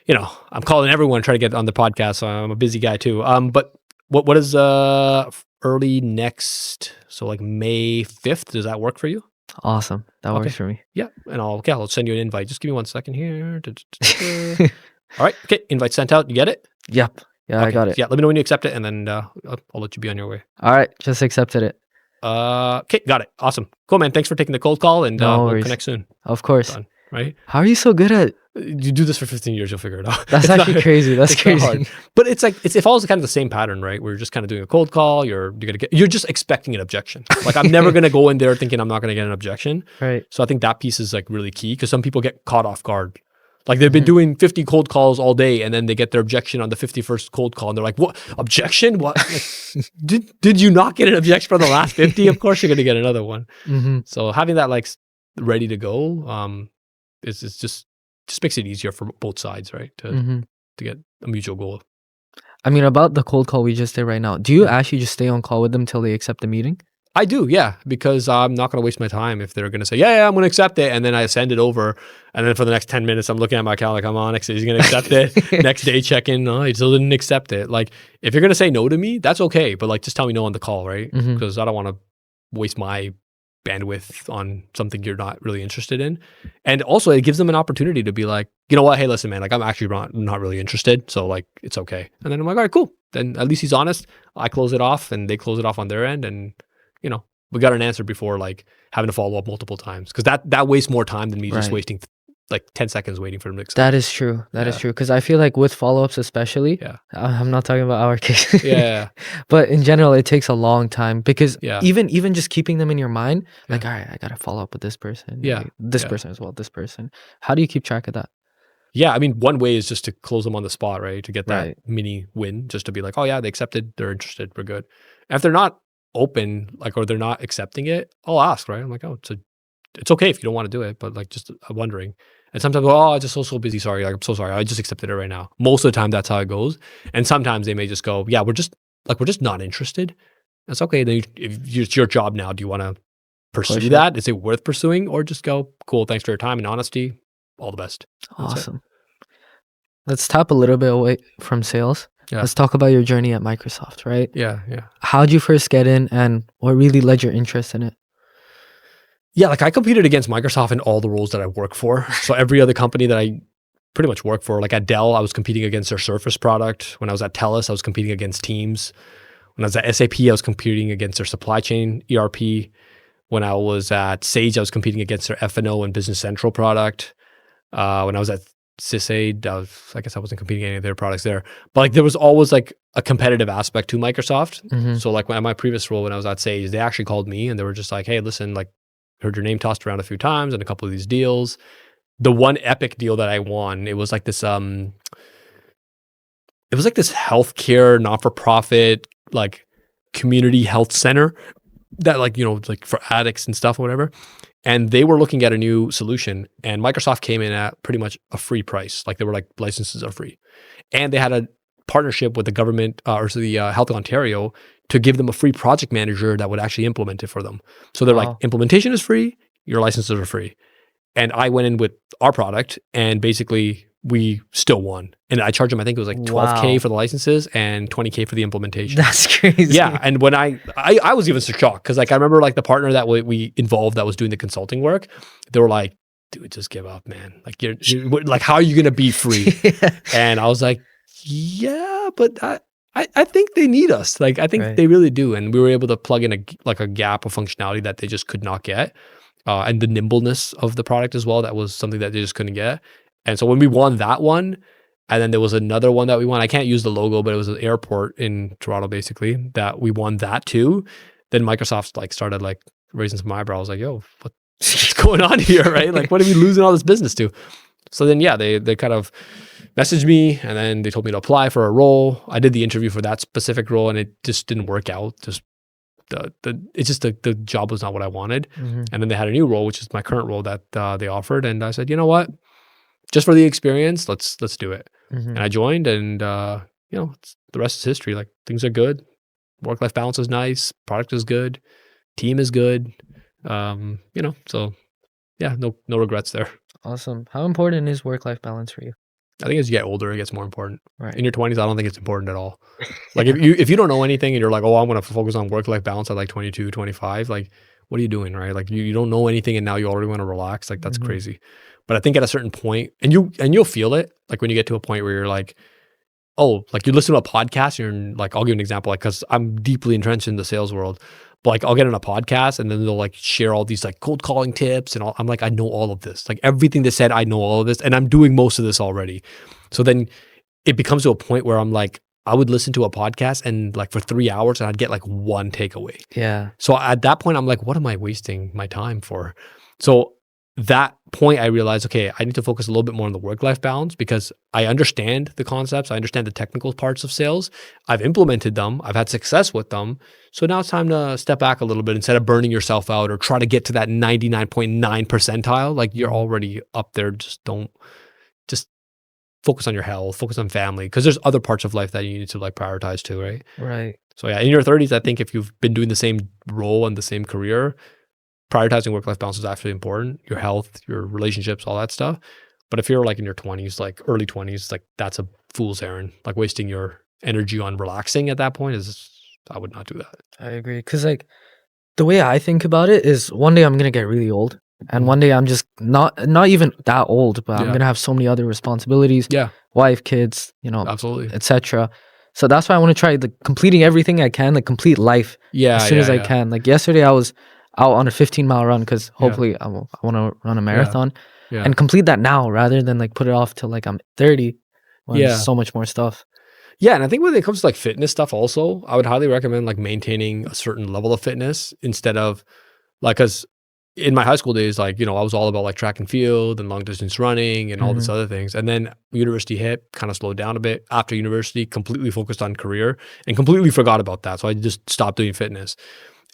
I'm calling everyone trying to get on the podcast. So I'm a busy guy too. But what is early next? So like May 5th. Does that work for you? Awesome. That works Okay. for me. Yeah, and I'll send you an invite. Just give me 1 second here. All right. Okay, invite sent out. You get it? Yep. Yeah, I Okay. got it. Yeah, let me know when you accept it, and then I'll let you be on your way. All right, just accepted it. Okay, got it. Awesome. Cool, man. Thanks for taking the cold call, and No we'll worries. connect soon. Of course. Done. Right? How are you so good at You do this for 15 years, you'll figure it out. That's It's actually crazy. That's it's not crazy. hard. But it's like it follows kind of the same pattern, right? Where you're just kind of doing a cold call. You're just expecting an objection. Like I'm never gonna go in there thinking I'm not gonna get an objection. Right. So I think that piece is like really key because some people get caught off guard. Like they've been Mhm. doing 50 cold calls all day, and then they get their objection on the 51st cold call, and they're like, "What objection? What? Like, did you not get an objection for the last 50? Of course you're gonna get another one." Mhm. So having that like ready to go, is just makes it easier for both sides, right? Mhm. To get a mutual goal. I mean, about the cold call we just did right now. Do you actually just stay on call with them till they accept the meeting? I do, yeah, because I'm not going to waste my time if they're going to say, yeah, I'm going to accept it. And then I send it over. And then for the next 10 minutes, I'm looking at my calendar, like, come on, he's going to accept it. Next day, check in. No, he still didn't accept it. Like, if you're going to say no to me, that's okay. But like, just tell me no on the call, right? Mhm. Because I don't want to waste my bandwidth on something you're not really interested in. And also it gives them an opportunity to be like, you know what, hey, listen, man, like I'm actually not really interested. So like, it's okay. And then I'm like, all right, cool. Then at least he's honest. I close it off and they close it off on their end. And, you know, we got an answer before like having to follow up multiple times. Cause that wastes more time than me just Right. wasting like 10 seconds waiting for them to accept. That is true. That is true. Because I feel like with follow-ups especially, Yeah. I'm not talking about our case. Yeah. But in general, it takes a long time because Yeah. even just keeping them in your mind, like, Yeah. all right, I gotta follow up with this person. Yeah. Like, this Yeah. person as well, this person. How do you keep track of that? Yeah, I mean, one way is just to close them on the spot, right? To get that Right. mini win, just to be like, oh yeah, they accepted, they're interested, we're good. And if they're not open, like, or they're not accepting it, I'll ask, right? I'm like, oh, it's okay if you don't want to do it, but like, just wondering. And sometimes, oh, I'm just so busy. Sorry, like, I'm so sorry. I just accepted it right now. Most of the time, that's how it goes. And sometimes they may just go, yeah, we're just not interested. That's okay. Then if it's your job now, do you want to pursue Push it. that? Is it worth pursuing, or just go, cool, thanks for your time and honesty. All the best. That's it. Awesome. Let's tap a little bit away from sales. Yeah. Let's talk about your journey at Microsoft, right? Yeah, yeah. How'd you first get in and what really led your interest in it? Yeah, like I competed against Microsoft in all the roles that I work for. So every other company that I pretty much work for, like at Dell, I was competing against their Surface product. When I was at TELUS, I was competing against Teams. When I was at SAP, I was competing against their supply chain ERP. When I was at Sage, I was competing against their F&O and Business Central product. When I was at SysAid, I guess I wasn't competing any of their products there. But like there was always like a competitive aspect to Microsoft. Mm-hmm. So like when my previous role, when I was at Sage, they actually called me and they were just like, hey, listen, like heard your name tossed around a few times and a couple of these deals. The one epic deal that I won, it was like this healthcare not-for-profit like community health center that like, you know, like for addicts and stuff or whatever. And they were looking at a new solution and Microsoft came in at pretty much a free price. Like they were like, licenses are free. And they had a partnership with the government the Health of Ontario to give them a free project manager that would actually implement it for them. So they're like, implementation is free, your licenses are free. And I went in with our product and basically we still won. And I charged them, I think it was like $12K for the licenses and $20K for the implementation. That's crazy. Yeah. And when I was even so shocked because like I remember like the partner that we involved that was doing the consulting work, they were like, dude, just give up, man. Like you're like, how are you going to be free? Yeah. And I was like, yeah, but I think they need us. Like, I think Right. they really do. And we were able to plug in a gap of functionality that they just could not get. And the nimbleness of the product as well. That was something that they just couldn't get. And so when we won that one, and then there was another one that we won, I can't use the logo, but it was an airport in Toronto, basically, that we won that too. Then Microsoft like started like raising some eyebrows, like, yo, what's going on here, right? Like, what are we losing all this business to? So then, yeah, they kind of messaged me and then they told me to apply for a role. I did the interview for that specific role and it just didn't work out. Just the job was not what I wanted. Mm-hmm. And then they had a new role, which is my current role that they offered. And I said, you know what? Just for the experience, let's do it. Mm-hmm. And I joined and, you know, the rest is history. Like things are good. Work-life balance is nice. Product is good. Team is good. You know, so yeah, no regrets there. Awesome. How important is work-life balance for you? I think as you get older, it gets more important. Right. In your 20s, I don't think it's important at all. Like if you don't know anything and you're like, oh, I'm going to focus on work-life balance at like 22, 25, like what are you doing, right? Like you don't know anything and now you already want to relax. Like that's Mm-hmm. crazy. But I think at a certain point, and you'll feel it, like when you get to a point where you're like, oh, like you listen to a podcast, you're like, I'll give an example, like, cause I'm deeply entrenched in the sales world, but like I'll get in a podcast and then they'll like share all these like cold calling tips and all. I'm like, I know all of this, like everything they said, I know all of this and I'm doing most of this already. So then it becomes to a point where I'm like, I would listen to a podcast and like for 3 hours and I'd get like one takeaway. Yeah. So at that point, I'm like, what am I wasting my time for? So that point, I realized, okay, I need to focus a little bit more on the work-life balance because I understand the concepts. I understand the technical parts of sales. I've implemented them. I've had success with them. So now it's time to step back a little bit instead of burning yourself out or try to get to that 99.9 percentile. Like you're already up there. Just focus on your health, focus on family, because there's other parts of life that you need to like prioritize too, right? Right. So yeah, in your 30s, I think if you've been doing the same role and the same career, prioritizing work-life balance is actually important. Your health, your relationships, all that stuff. But if you're like in your 20s, like early 20s, like that's a fool's errand. Like wasting your energy on relaxing at that point I would not do that. I agree. Cause like The way I think about it is one day I'm gonna get really old, and Mm. one day I'm just not even that old, but I'm Yeah. gonna have so many other responsibilities, Yeah. wife, kids, you know, Absolutely. etc. So that's why I want to try the completing everything I can, like complete life as Yeah. soon Yeah. as I Yeah. can. Like yesterday, I was out on a 15-mile run because Yeah. hopefully I want to run a Yeah. marathon Yeah. and complete that now rather than like put it off till like I'm 30 when there's Yeah. so much more stuff. Yeah, and I think when it comes to like fitness stuff also, I would highly recommend like maintaining a certain level of fitness instead of like, cuz in my high school days, like, you know, I was all about like track and field and long distance running and all this Hmm. other things. And then university hit, kind of slowed down a bit after university, completely focused on career and completely forgot about that. So I just stopped doing fitness.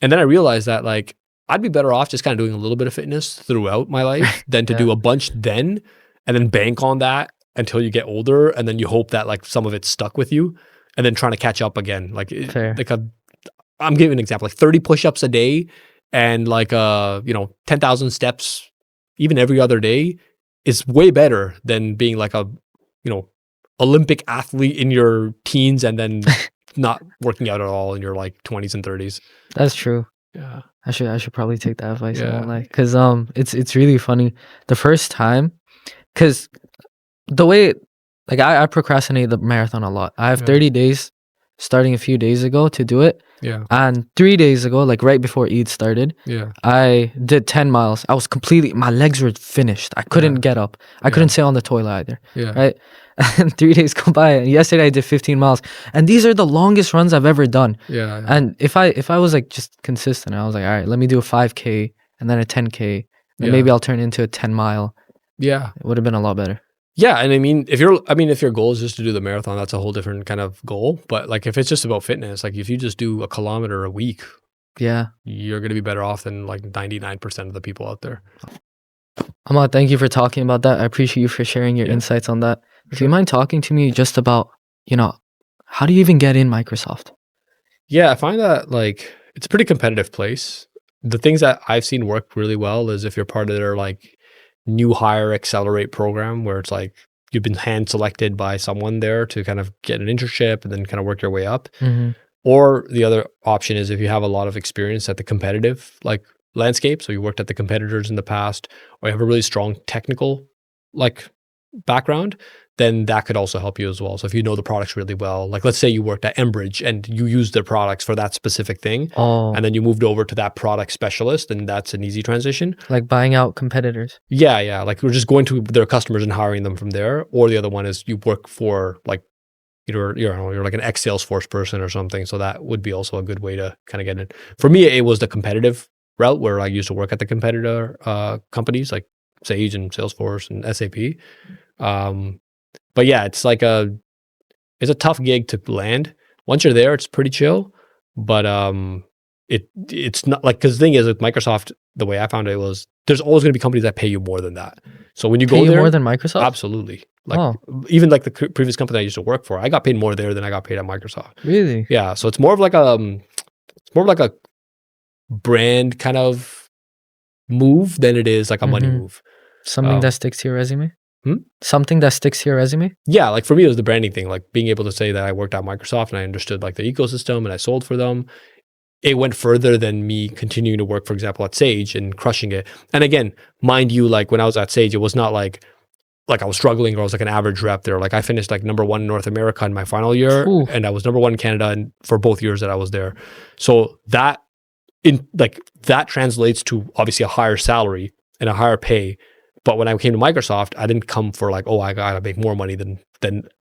And then I realized that like I'd be better off just kind of doing a little bit of fitness throughout my life than to Yeah, do a bunch then and then bank on that until you get older and then you hope that like some of it's stuck with you and then trying to catch up again. Like fair. I'm giving an example, like 30 push-ups a day and like 10,000 steps even every other day is way better than being like a, you know, Olympic athlete in your teens and then not working out at all in your like 20s and 30s. That's true. Yeah. I should probably take that advice. I won't Yeah. lie, cause it's really funny. The first time, cause the way like I procrastinate the marathon a lot. I have Yeah. 30 days starting a few days ago to do it. Yeah. And 3 days ago, like right before Eid started, Yeah. I did 10 miles. I was completely, my legs were finished. I couldn't Yeah. get up. I Yeah. couldn't sit on the toilet either. Yeah. Right. And 3 days go by. And yesterday I did 15 miles. And these are the longest runs I've ever done. Yeah. Yeah. And if I was like just consistent, I was like, all right, let me do a 5K and then a 10K. Then Yeah. maybe I'll turn it into a 10 mile. Yeah. It would have been a lot better. Yeah, and if your goal is just to do the marathon, that's a whole different kind of goal. But like if it's just about fitness, like if you just do a kilometer a week, Yeah. you're going to be better off than like 99% of the people out there. Hamad, thank you for talking about that. I appreciate you for sharing your Yeah, insights on that. for Do you sure. mind talking to me just about, you know, how do you even get in Microsoft? Yeah, I find that like it's a pretty competitive place. The things that I've seen work really well is if you're part of their like new hire accelerate program where it's like you've been hand selected by someone there to kind of get an internship and then kind of work your way up. Mm-hmm. Or the other option is if you have a lot of experience at the competitive like landscape, so you worked at the competitors in the past, or you have a really strong technical like background, then that could also help you as well. So if you know the products really well, like let's say you worked at Enbridge and you used their products for that specific thing, Oh, and then you moved over to that product specialist, and that's an easy transition. like buying out competitors. Yeah, yeah. Like we're just going to their customers and hiring them from there. Or the other one is you work for like you're like an ex Salesforce person or something. So that would be also a good way to kind of get in. For me, it was the competitive route where I used to work at the competitor companies like Sage and Salesforce and SAP. But yeah, it's a tough gig to land. Once you're there, it's pretty chill. But it's not like because the thing is with Microsoft, the way I found it was there's always going to be companies that pay you more than that. So when you Pay go you more there, than Microsoft? absolutely. Like Oh, even like the previous company I used to work for, I got paid more there than I got paid at Microsoft. really? Yeah, so it's more of like a brand kind of move than it is like a money Mm-hmm. move. Something Um, that sticks to your resume? hmm? Something that sticks to your resume? Yeah, like for me, it was the branding thing, like being able to say that I worked at Microsoft and I understood like the ecosystem and I sold for them. It went further than me continuing to work, for example, at Sage and crushing it. And again, mind you, like when I was at Sage, it was not like I was struggling or I was like an average rep there. Like I finished like number one in North America in my final year, Phew. and I was number one in Canada for both years that I was there. So that that translates to obviously a higher salary and a higher pay. But when I came to Microsoft, I didn't come for like, oh, I gotta make more money than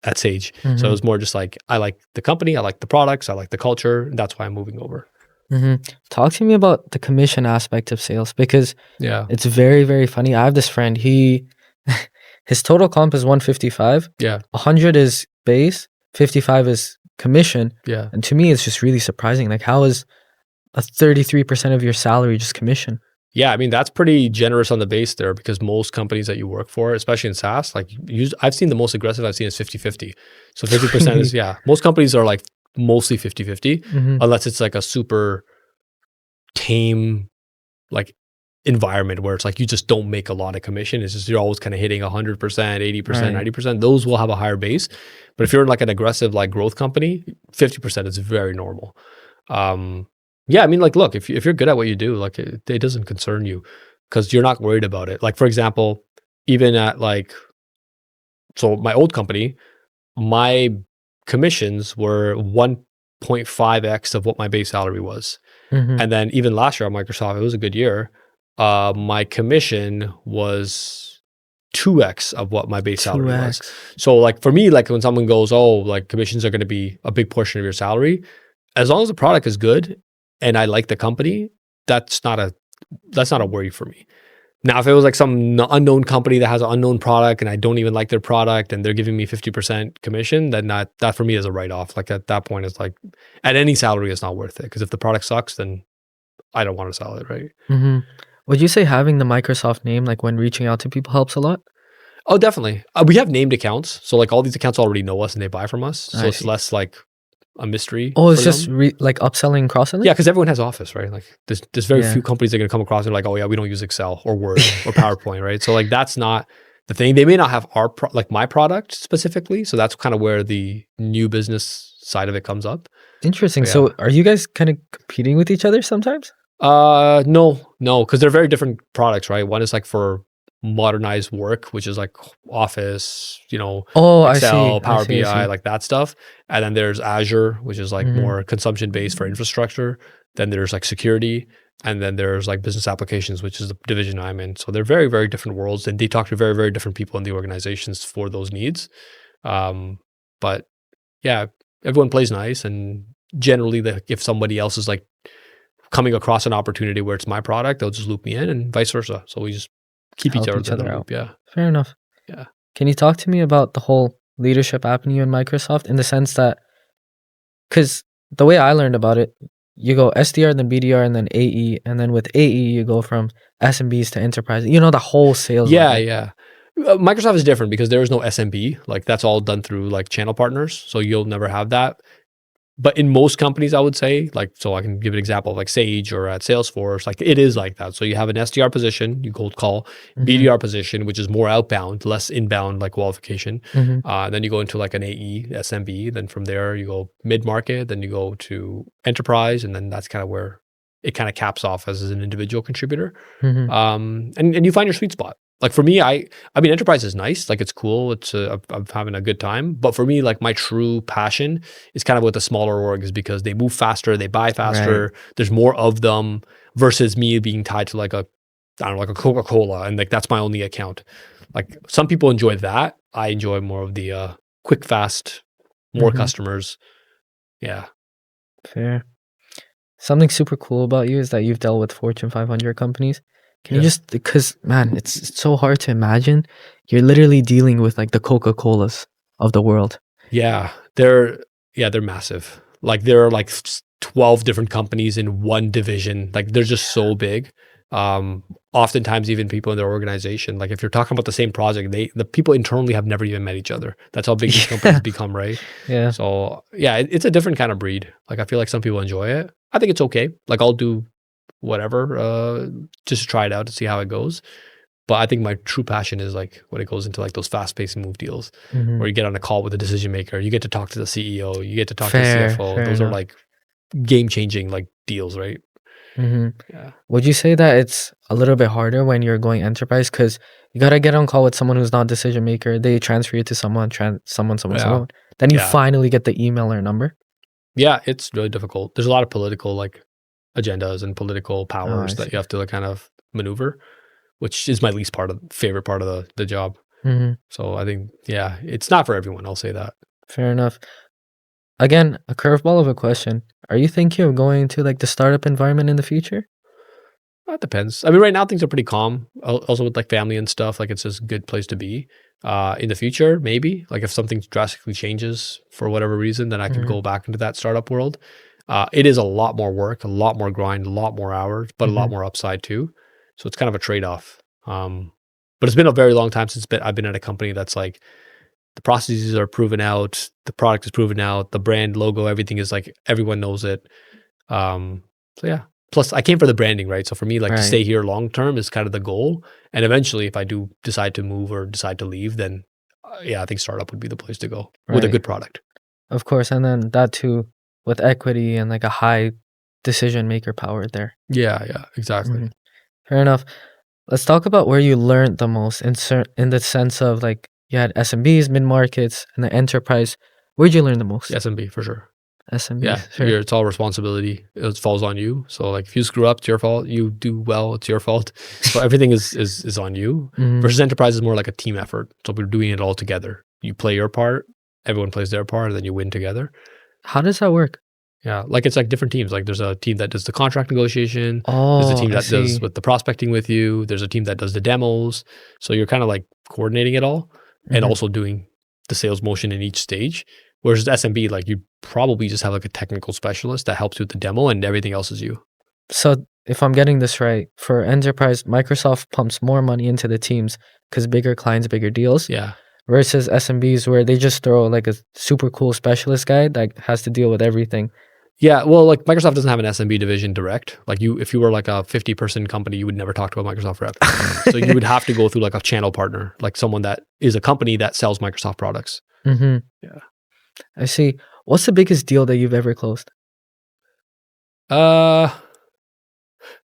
at Sage. So it Mm-hmm. was more just like I like the company, I like the products, I like the culture, and that's why I'm moving over. Mm-hmm. Talk to me about the commission aspect of sales because Yeah, it's very, very funny. I have this friend. His total comp is 155. yeah, 100 is base. 55 is commission. yeah. And to me, it's just really surprising. Like, how is a 33% of your salary just commission? Yeah, I mean, that's pretty generous on the base there because most companies that you work for, especially in SaaS, like I've seen the most aggressive I've seen is 50-50. So 50% is, yeah, most companies are like mostly 50-50, Mm-hmm. unless it's like a super tame like environment where it's like you just don't make a lot of commission. It's just you're always kind of hitting 100%, 80%, Right. 90%. Those will have a higher base. But if you're like an aggressive like growth company, 50% is very normal. Um, Yeah, I mean, like, look, if you're good at what you do, like, it doesn't concern you because you're not worried about it. Like, for example, even at, like so my old company, my commissions were 1.5x of what my base salary was. Mhm. And then even last year at Microsoft, it was a good year. My commission was 2x of what my base salary was. 2x. So like for me, like when someone goes, "Oh, like commissions are going to be a big portion of your salary," as long as the product is good and I like the company, that's not a that's not a worry for me. Now, if it was like some unknown company that has an unknown product and I don't even like their product and they're giving me 50% commission, then that for me is a write off. Like at that point, it's like at any salary, it's not worth it. Because if the product sucks, then I don't want to sell it, right? Mhm. Would you say having the Microsoft name, like, when reaching out to people helps a lot? Oh, definitely. We have named accounts. So like all these accounts already know us and they buy from us. So I it's see. less like a mystery Oh, for it's just them. like upselling, cross-selling? Yeah, because everyone has Office, right? Like there's very few Yeah. companies that are gonna come across and like, oh yeah, we don't use Excel or Word or PowerPoint, right? So like that's not the thing. They may not have like my product specifically. So that's kind of where the new business side of it comes up. Interesting. But yeah. So are you guys kinda competing with each other sometimes? No, because they're very different products, right? One is like for modernized work, which is like Office, Oh, I see, Excel, I Power see, I BI, see. like that stuff. And then there's Azure, which is like Mhm. more consumption based for infrastructure. Then there's like security. And then there's like business applications, which is the division I'm in. So they're very, very different worlds. And they talk to very, very different people in the organizations for those needs. Um, but yeah, everyone plays nice. And generally, if somebody else is like coming across an opportunity where it's my product, they'll just loop me in and vice versa. So we just keep each Help other each in the other out. loop. Yeah. Fair enough. Yeah. Can you talk to me about the whole leadership avenue in Microsoft in the sense that, because the way I learned about it, you go SDR, then BDR, and then AE, and then with AE you go from SMBs to enterprise. You know the whole sales Yeah. level. Yeah. Microsoft is different because there is no SMB. Like that's all done through like channel partners. So you'll never have that. But in most companies, I would say, like, so I can give an example of like Sage or at Salesforce, like it is like that. So you have an SDR position, you cold call, Mhm. BDR position, which is more outbound, less inbound, like qualification. Mhm. Then you go into like an AE, SMB. Then from there, you go mid market, then you go to enterprise. And then that's kind of where it kind of caps off as an individual contributor. Mhm. And you find your sweet spot. Like for me, I mean, enterprise is nice. Like it's cool. I'm having a good time. But for me, like my true passion is kind of with the smaller orgs because they move faster, they buy Right. faster. There's more of them versus me being tied to like I don't know, like a Coca-Cola, and like that's my only account. Like some people enjoy that. I enjoy more of the quick, fast, more Mhm. customers. Yeah, Fair. Something super cool about you is that you've dealt with Fortune 500 companies. Can you yeah, just, because man, it's so hard to imagine. You're literally dealing with like the Coca-Colas of the world. yeah. They're massive. Like there are like 12 different companies in one division. Like they're just so big. Oftentimes even people in their organization, like if you're talking about the same project, the people internally have never even met each other. That's how big these companies Yeah. become, right? Yeah. So yeah, it's a different kind of breed. Like I feel like some people enjoy it. I think it's okay. Like I'll do whatever, just to try it out to see how it goes. But I think my true passion is like when it goes into like those fast-paced move deals Mhm. where you get on a call with a decision maker, you get to talk to the CEO, you get to talk to the Fair, CFO. fair Those are enough. like game-changing like deals, right? Mhm. Yeah. Would you say that it's a little bit harder when you're going enterprise because you gotta get on call with someone who's not a decision maker, they transfer you to Yeah. someone, then you Yeah. finally get the email or number? Yeah, it's really difficult. There's a lot of political like agendas and political Oh, powers I that you see. have to like, kind of maneuver, which is my least favorite part of the job. Mhm. So I think, yeah, it's not for everyone. I'll say that. Fair enough. Again, a curveball of a question. Are you thinking of going to, like, the startup environment in the future? That depends. I mean, right now things are pretty calm. Also with like family and stuff, like it's just a good place to be. In the future, maybe like if something drastically changes for whatever reason, then I could Mhm. go back into that startup world. It is a lot more work, a lot more grind, a lot more hours, but a lot Mhm. more upside too. So it's kind of a trade off. But it's been a very long time since I've been at a company that's like the processes are proven out, the product is proven out, the brand logo, everything is like everyone knows it. So yeah. Plus, I came for the branding, right? So for me, like to Right, stay here long term is kind of the goal. And eventually, if I do decide to move or decide to leave, then yeah, I think startup would be the place to go with a right. good product. Of course, and then that too, with equity and, like, a high decision maker power there. Yeah, yeah, exactly. Mhm. Fair enough. Let's talk about where you learned the most in the sense of like you had SMBs, mid markets, and the enterprise. Where'd you learn the most? SMB for sure. Yeah, SMBs, sure. it's all responsibility. It falls on you. So like if you screw up, it's your fault. You do well, it's your fault. So everything is on you. Mhm. Versus enterprise is more like a team effort. So we're doing it all together. You play your part, everyone plays their part, and then you win together. How does that work? Yeah, like it's like different teams. Like there's a team that does the contract negotiation. There's a Oh, team I that does see. with the prospecting with you. There's a team that does the demos. So you're kind of like coordinating it all and Mhm. also doing the sales motion in each stage. Whereas SMB, like you probably just have like a technical specialist that helps you with the demo and everything else is you. So if I'm getting this right, for enterprise, Microsoft pumps more money into the teams because bigger clients, bigger deals, Yeah. versus SMBs where they just throw like a super cool specialist guy that has to deal with everything. Yeah. Well, like Microsoft doesn't have an SMB division direct. Like if you were like a 50-person company, you would never talk to a Microsoft rep. So you would have to go through like a channel partner, like someone that is a company that sells Microsoft products. Mhm. Yeah. I see. What's the biggest deal that you've ever closed? Uh,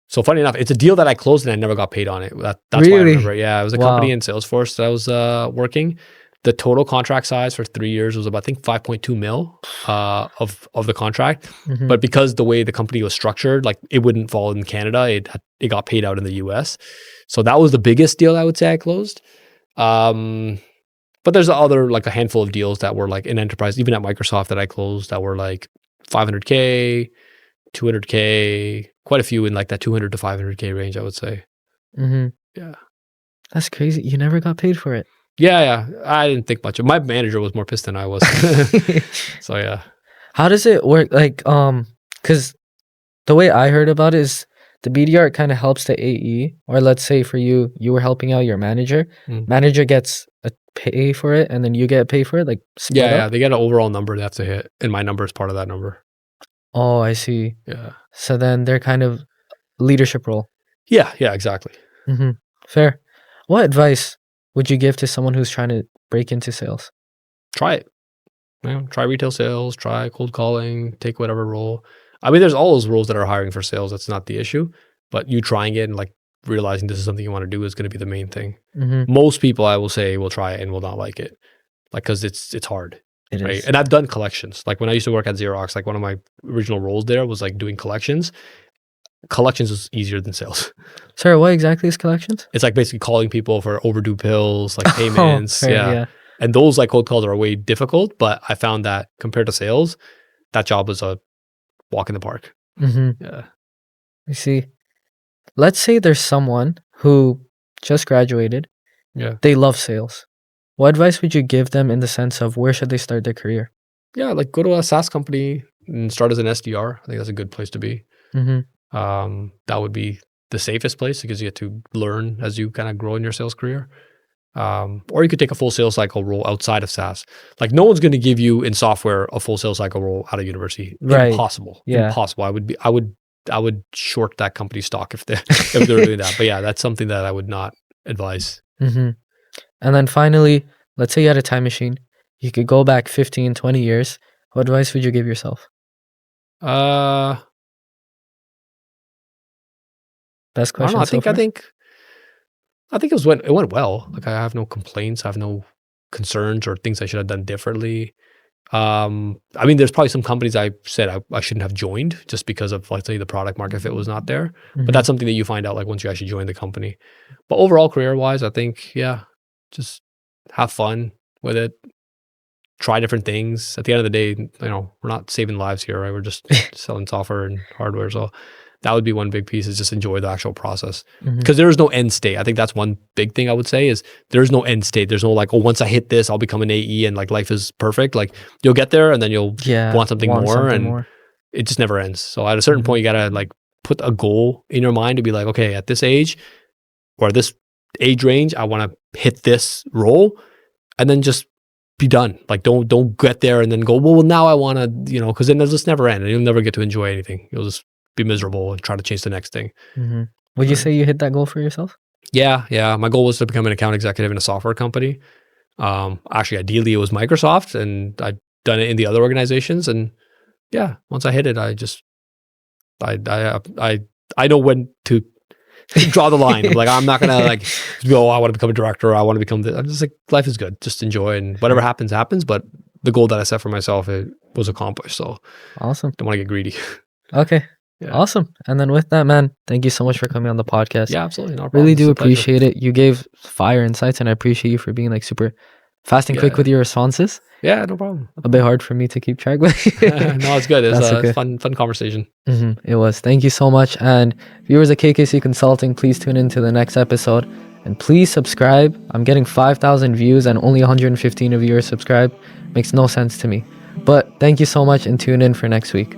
So funny enough, it's a deal that I closed and I never got paid on it. That's why I remember. Really? Yeah, it was a company Wow. in Salesforce that I was working. The total contract size for 3 years was about, I think, 5.2 mil of the contract. Mhm. But because the way the company was structured, like it wouldn't fall in Canada, it got paid out in the US. So that was the biggest deal I would say I closed. Um, but there's other like a handful of deals that were like in enterprise, even at Microsoft that I closed that were like 500K, 200K, quite a few in like that 200 to 500K range, I would say. Mhm. Yeah. That's crazy. You never got paid for it. Yeah, yeah. I didn't think much of my manager was more pissed than I was. So yeah. How does it work? Like, because the way I heard about it is the BDR kind of helps the AE, or let's say for you, you were helping out your manager. Mm. Manager gets a pay for it, and then you get paid for it, like Yeah, split yeah. up. They get an overall number they have to hit, and my number is part of that number. Oh, I see. Yeah. So then they're kind of leadership role. Yeah, yeah, exactly. Mm-hmm. Fair. What advice would you give to someone who's trying to break into sales? Try it. You know, try retail sales, try cold calling, take whatever role. I mean, there's all those roles that are hiring for sales. That's not the issue. But you trying it and like realizing this is something you want to do is going to be the main thing. Mm-hmm. Most people I will say will try it and will not like it. Like, cause it's hard. It Right. is. And I've done collections. Like when I used to work at Xerox, like one of my original roles there was like doing collections. Collections was easier than sales. Sorry, what exactly is collections? It's like basically calling people for overdue bills, like Oh, payments. fair. Yeah. Yeah. And those like cold calls are way difficult, but I found that compared to sales, that job was a walk in the park. Mm-hmm. Yeah. You see, let's say there's someone who just graduated. Yeah. They love sales. What advice would you give them in the sense of where should they start their career? Yeah. Like go to a SaaS company and start as an SDR. I think that's a good place to be. Mm-hmm. That would be the safest place because you get to learn as you kind of grow in your sales career. Or you could take a full sales cycle role outside of SaaS. Like no one's going to give you in software a full sales cycle role out of university. Right. Impossible. Yeah. Impossible. I would short that company stock if they were doing that. But yeah, that's something that I would not advise. Mm-hmm. And then finally, let's say you had a time machine. You could go back 15, 20 years. What advice would you give yourself? Uh, Best I don't know. question so far? I think it went well. Like I have no complaints. I have no concerns or things I should have done differently. I mean, there's probably some companies I said I shouldn't have joined just because of, let's say, the product market fit was not there. But Mm-hmm. that's something that you find out like once you actually join the company. But overall, career wise, I think, yeah, just have fun with it. Try different things. At the end of the day, you know, we're not saving lives here, right? We're just selling software and hardware. So that would be one big piece is just enjoy the actual process Mm-hmm. because there is no end state. I think that's one big thing I would say is there's no end state. There's no like, oh, once I hit this, I'll become an AE and like life is perfect. Like you'll get there and then you'll Yeah. want something more and it just never ends. So at a certain Mhm. point, you gotta like put a goal in your mind to be like, okay, at this age or this age range, I want to hit this role and then just be done. Like don't get there and then go, well now I want to, you know, because then it'll just never end and you'll never get to enjoy anything. You'll just be miserable and try to chase the next thing. Mm-hmm. Would you Right. say you hit that goal for yourself? Yeah, yeah. My goal was to become an account executive in a software company. Actually, ideally, it was Microsoft, and I'd done it in the other organizations. And yeah, once I hit it, I just I know when to draw the line. I'm like, I'm not gonna like go, I want to become a director, I want to become this. I'm just like, life is good. Just enjoy, and whatever happens, happens. But the goal that I set for myself, it was accomplished. So Awesome. don't want to get greedy. Okay. Yeah. Awesome. And then with that, man, thank you so much for coming on the podcast. Yeah, absolutely. No problem. Really It's do a pleasure. appreciate it. You gave fire insights, and I appreciate you for being like super fast and quick Yeah. with your responses. Yeah, no problem. A bit hard for me to keep track, but No, it's good. It's That's a okay. fun conversation. It was. Thank you so much. And viewers of KKC Consulting, please tune in to the next episode. And please subscribe. I'm getting 5,000 views and only 115 of you are subscribed. Makes no sense to me. But thank you so much, and tune in for next week.